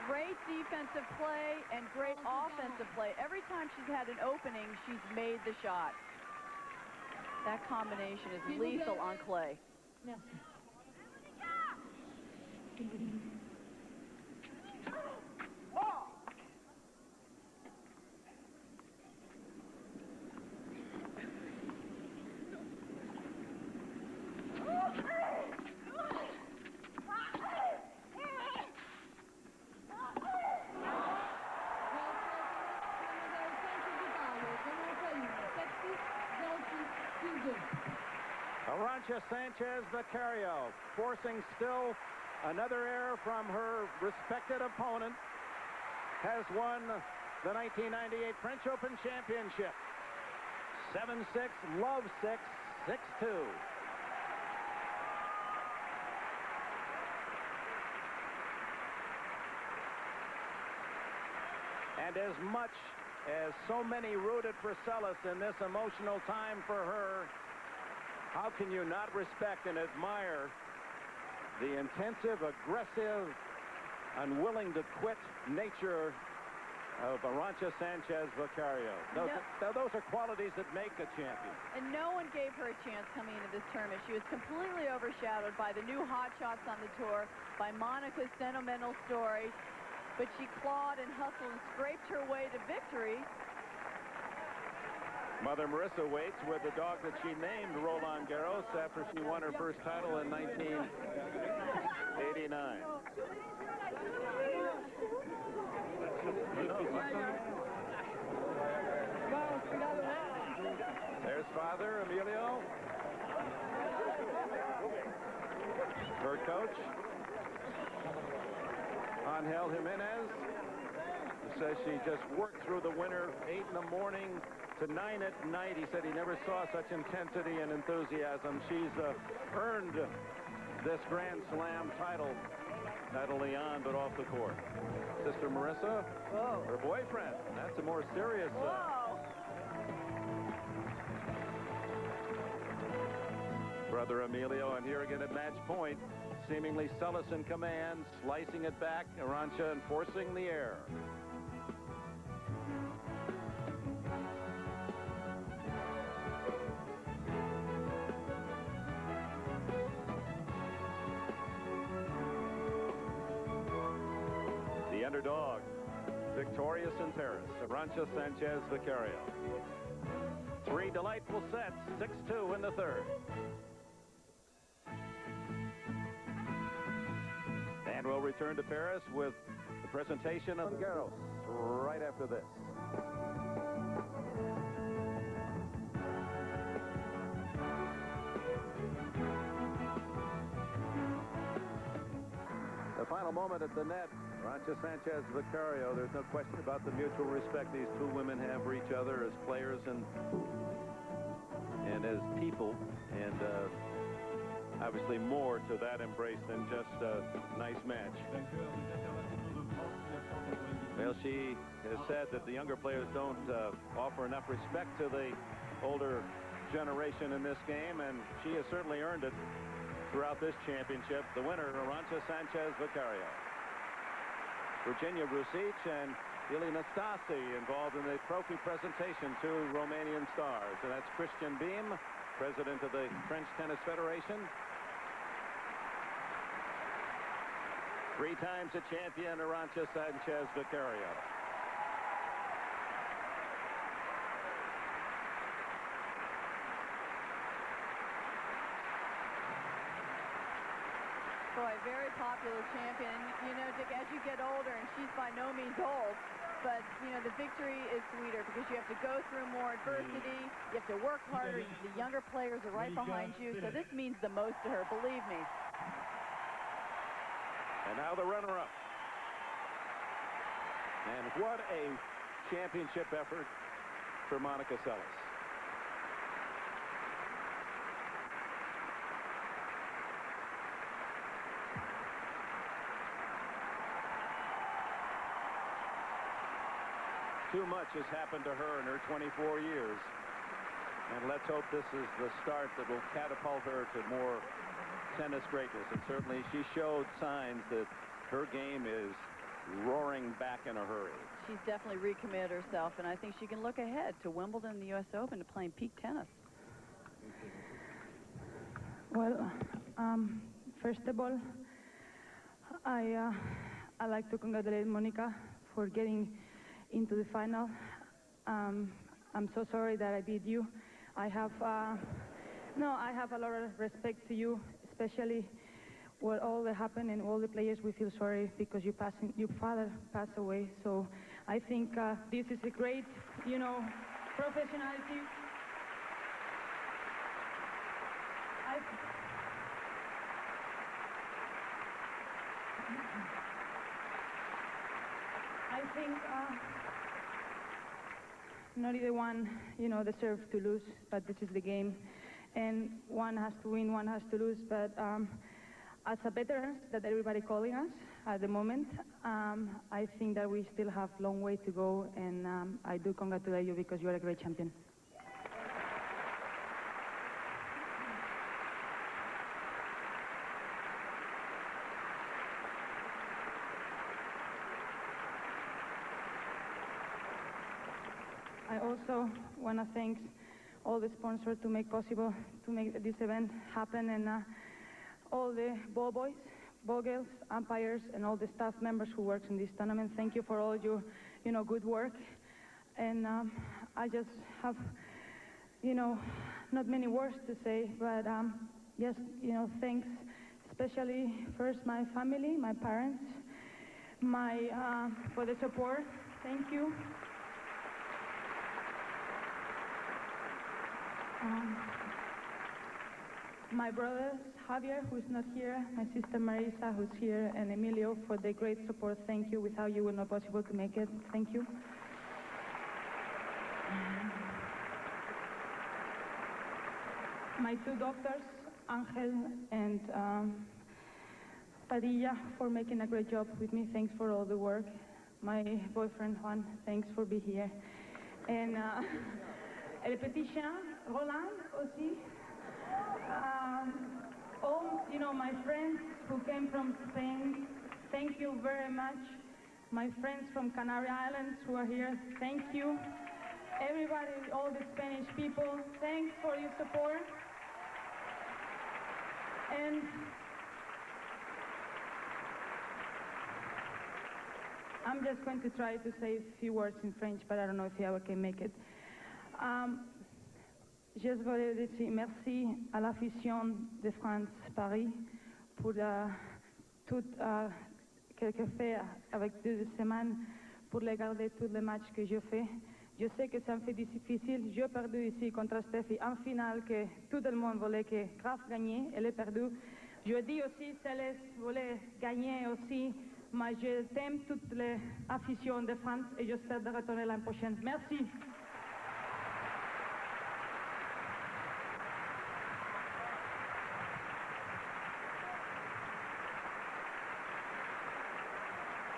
S2: Great defensive play and great offensive play. Every time she's had an opening, she's made the shot. That combination is lethal on clay.
S1: Arantxa Sanchez Vicario forcing still another error from her respected opponent, has won the 1998 French Open Championship. 7-6, love 6, 6-2. And as much as so many rooted for Seles in this emotional time for her, how can you not respect and admire the intensive, aggressive, unwilling to quit nature of Arantxa Sanchez Vicario? Those are qualities that make a champion.
S2: And no one gave her a chance coming into this tournament. She was completely overshadowed by the new hotshots on the tour, by Monica's sentimental story. But she clawed and hustled and scraped her way to victory.
S1: Mother Marissa waits with the dog that she named Roland Garros after she won her first title in 1989. There's father, Emilio. Her coach, Angel Jimenez, says she just worked through the winter 8 in the morning to 9 at night. He said he never saw such intensity and enthusiasm. She's earned this Grand Slam title, not only on but off the court. Sister Marissa, her boyfriend. That's a more serious. Brother Emilio, and here again at match point, seemingly Seles in command, slicing it back, Arantxa enforcing the air. The underdog, victorious in Paris, Arantxa Sanchez Vicario. 3 delightful sets, 6-2 in the third. And we'll return to Paris with the presentation of Garros right after this. The final moment at the net, Arantxa Sanchez Vicario. There's no question about the mutual respect these two women have for each other as players and as people. And obviously more to that embrace than just a nice match. Well, she has said that the younger players don't offer enough respect to the older generation in this game, and she has certainly earned it throughout this championship. The winner, Arantxa Sanchez Vicario. Virginia Rusic and Ili Nastasi involved in the trophy presentation to Romanian stars. And that's Christian Beam, president of the French Tennis Federation. 3 times a champion, Arantxa Sanchez Vicario.
S2: Boy, very popular champion. You know, Dick, as you get older, and she's by no means old, but, you know, the victory is sweeter because you have to go through more adversity. You have to work harder. The younger players are right behind you, so this means the most to her, believe me.
S1: And now the runner-up. And what a championship effort for Monica Seles. Too much has happened to her in her 24 years. And let's hope this is the start that will catapult her to more tennis greatness. And certainly she showed signs that her game is roaring back in a hurry.
S2: She's definitely recommitted herself, and I think she can look ahead to Wimbledon, the U.S. Open, to playing peak tennis.
S4: Well, first of all, I like to congratulate Monica for getting into the final. I'm so sorry that I beat you. I have a lot of respect to you, especially what all that happened, and all the players, we feel sorry because your father passed away. So I think this is a great, you know, professionality. I I think not either one, deserves to lose, but this is the game. And one has to win, one has to lose. But as a veteran that everybody calling us at the moment, I think that we still have a long way to go. And I do congratulate you because you are a great champion. I also want to thank all the sponsors to make possible to make this event happen, and all the ball boys, ball girls, umpires, and all the staff members who work in this tournament. Thank you for all your, good work. And I just have, not many words to say, but yes, thanks, especially first my family, my parents, for the support. Thank you. My brothers, Javier, who's not here, my sister Marisa, who's here, and Emilio, for the great support. Thank you. Without you, we're not possible to make it. Thank you. My two doctors, Angel and Padilla, for making a great job with me. Thanks for all the work. My boyfriend, Juan, thanks for being here. And el petit chien, Roland, aussi. All, my friends who came from Spain, thank you very much. My friends from Canary Islands who are here, thank you. Everybody, all the Spanish people, thanks for your support. And I'm just going to try to say a few words in French, but I don't know if I can make it. Je voudrais dire merci à l'afición de France Paris pour tout ce que fait avec 2 semaines pour regarder tous les matchs que je fais. Je sais que ça me fait difficile. J'ai perdu ici contre Steffi en finale que tout le monde voulait que Graf gagne. Elle est perdue. Je dis aussi Seles voulait gagner aussi. Mais je t'aime toute l'afición de France et j'espère de retourner l'année prochaine. Merci.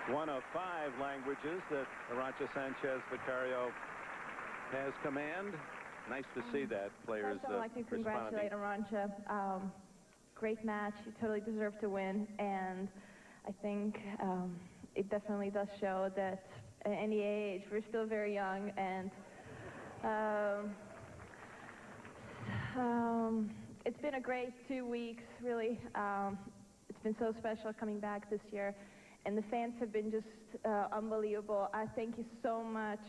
S1: One of 5 languages that Arantxa Sanchez Vicario has command. Nice to see that players
S6: I'd like to congratulate Arantxa. Great match. You totally deserve to win. And I think it definitely does show that at any age, we're still very young. And it's been a great 2 weeks, really. It's been so special coming back this year. And the fans have been just unbelievable. I thank you so much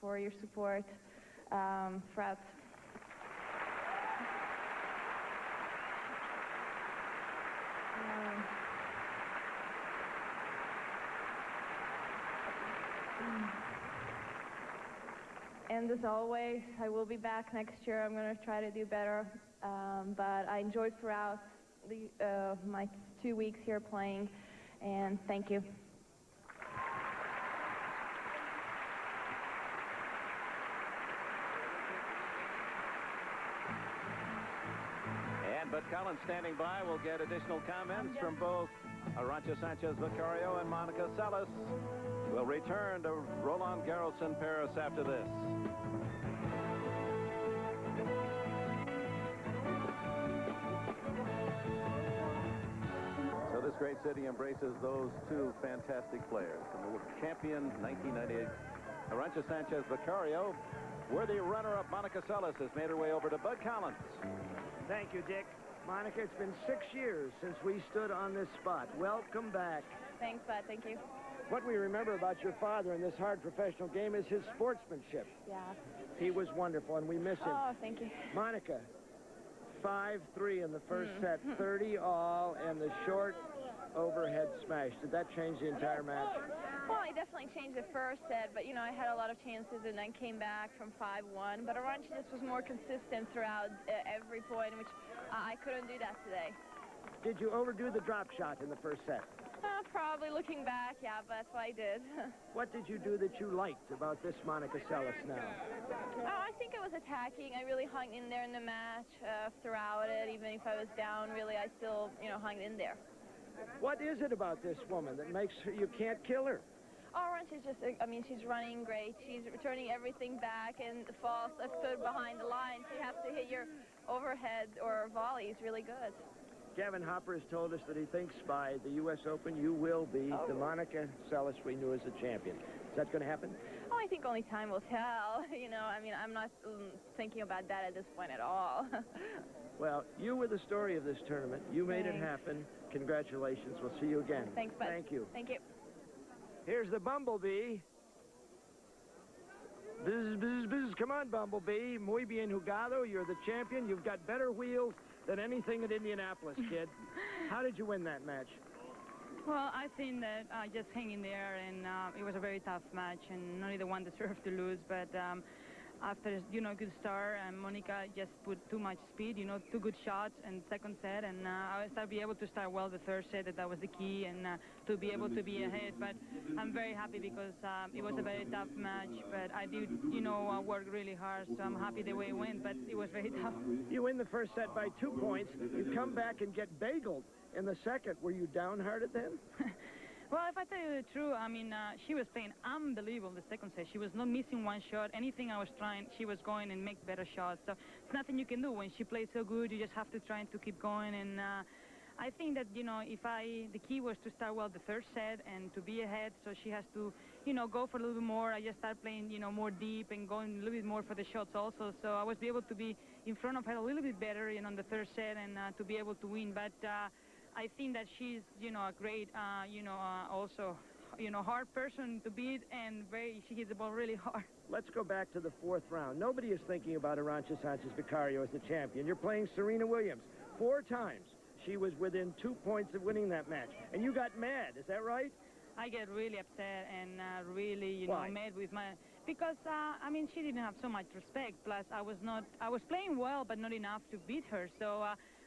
S6: for your support throughout. And as always, I will be back next year. I'm going to try to do better. But I enjoyed throughout my 2 weeks here playing. And thank you.
S1: And Bud Collins standing by will get additional comments from both Arantxa Sanchez Vicario and Monica Seles. We'll return to Roland Garros in Paris after this. This great city embraces those 2 fantastic players. And the champion 1998, Arantxa Sanchez Vicario, worthy runner-up Monica Seles has made her way over to Bud Collins.
S3: Thank you, Dick. Monica, it's been 6 years since we stood on this spot. Welcome back.
S6: Thanks, Bud. Thank you.
S3: What we remember about your father in this hard professional game is his sportsmanship.
S6: Yeah.
S3: He was wonderful, and we miss him.
S6: Oh, thank you.
S3: Monica, 5-3 in the first set, 30 all, and the short overhead smash. Did that change the entire match?
S6: Well, I definitely changed the first set, but, you know, I had a lot of chances and then came back from 5-1. But Arantxa just was more consistent throughout every point, which I couldn't do that today.
S3: Did you overdo the drop shot in the first set?
S6: Probably looking back, yeah, but that's what I did.
S3: What did you do that you liked about this Monica Seles now?
S6: Oh, I think it was attacking. I really hung in there in the match throughout it. Even if I was down, really, I still, you know, hung in there.
S3: What is it about this woman that makes her, you can't kill her?
S6: Oh, Arantxa's just, I mean, she's running great. She's returning everything back, and the false stood behind the line, so you have to hit your overhead or volleys really good.
S3: Gavin Hopper has told us that he thinks by the U.S. Open you will be the Monica Seles we knew as the champion. Is that going to happen?
S6: Oh, I think only time will tell. You know, I mean, I'm not thinking about that at this point at all.
S3: Well, you were the story of this tournament. You made it happen. Congratulations. We'll see you again.
S6: Thanks, bud.
S3: Thank you.
S6: Thank you.
S3: Here's the Bumblebee. Buzz, buzz, buzz. Come on, Bumblebee. Muy bien jugado. You're the champion. You've got better wheels than anything at Indianapolis, kid. How did you win that match?
S4: Well, I think that I just hang in there, and it was a very tough match, and not either one deserved to lose, but after, you know, a good start, Monica just put too much speed, you know, 2 good shots and second set, and I started to be able to start well the third set, that was the key, and to be able to be ahead. But I'm very happy because it was a very tough match, but I did, you know, work really hard, so I'm happy the way it went, but it was very tough.
S3: You win the first set by 2 points. You come back and get bageled in the second. Were you downhearted then?
S4: Well, if I tell you the truth, I mean, she was playing unbelievable the second set. She was not missing one shot. Anything I was trying, she was going and make better shots. So it's nothing you can do. When she plays so good, you just have to try to keep going. And I think that, you know, the key was to start well the third set and to be ahead. So she has to, you know, go for a little bit more. I just started playing, you know, more deep and going a little bit more for the shots also. So I was able to be in front of her a little bit better, you know, on the third set and to be able to win. But I think that she's, you know, a great, you know, also, you know, hard person to beat, and she hits the ball really hard.
S3: Let's go back to the 4th round. Nobody is thinking about Arantxa Sanchez Vicario as the champion. You're playing Serena Williams. 4 times she was within 2 points of winning that match, and you got mad. Is that right?
S4: I get really upset and really, you know, mad with because I mean, she didn't have so much respect. Plus, I was playing well, but not enough to beat her. So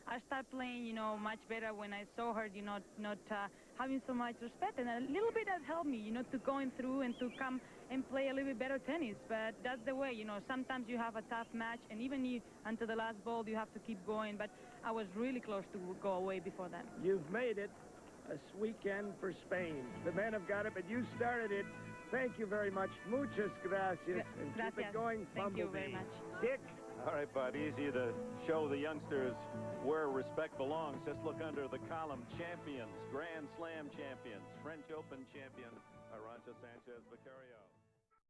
S4: I started playing, you know, much better when I saw her, you know, not having so much respect. And a little bit that helped me, you know, to going through and to come and play a little bit better tennis. But that's the way, you know, sometimes you have a tough match, and even until the last ball, you have to keep going. But I was really close to go away before that.
S3: You've made it a weekend for Spain. The men have got it, but you started it. Thank you very much. Muchas gracias. And keep it going,
S4: Thank you very much.
S3: Dick?
S1: All right, bud, easy to show the youngsters where respect belongs. Just look under the column: champions, Grand Slam champions, French Open champion, Arantxa Sanchez Vicario.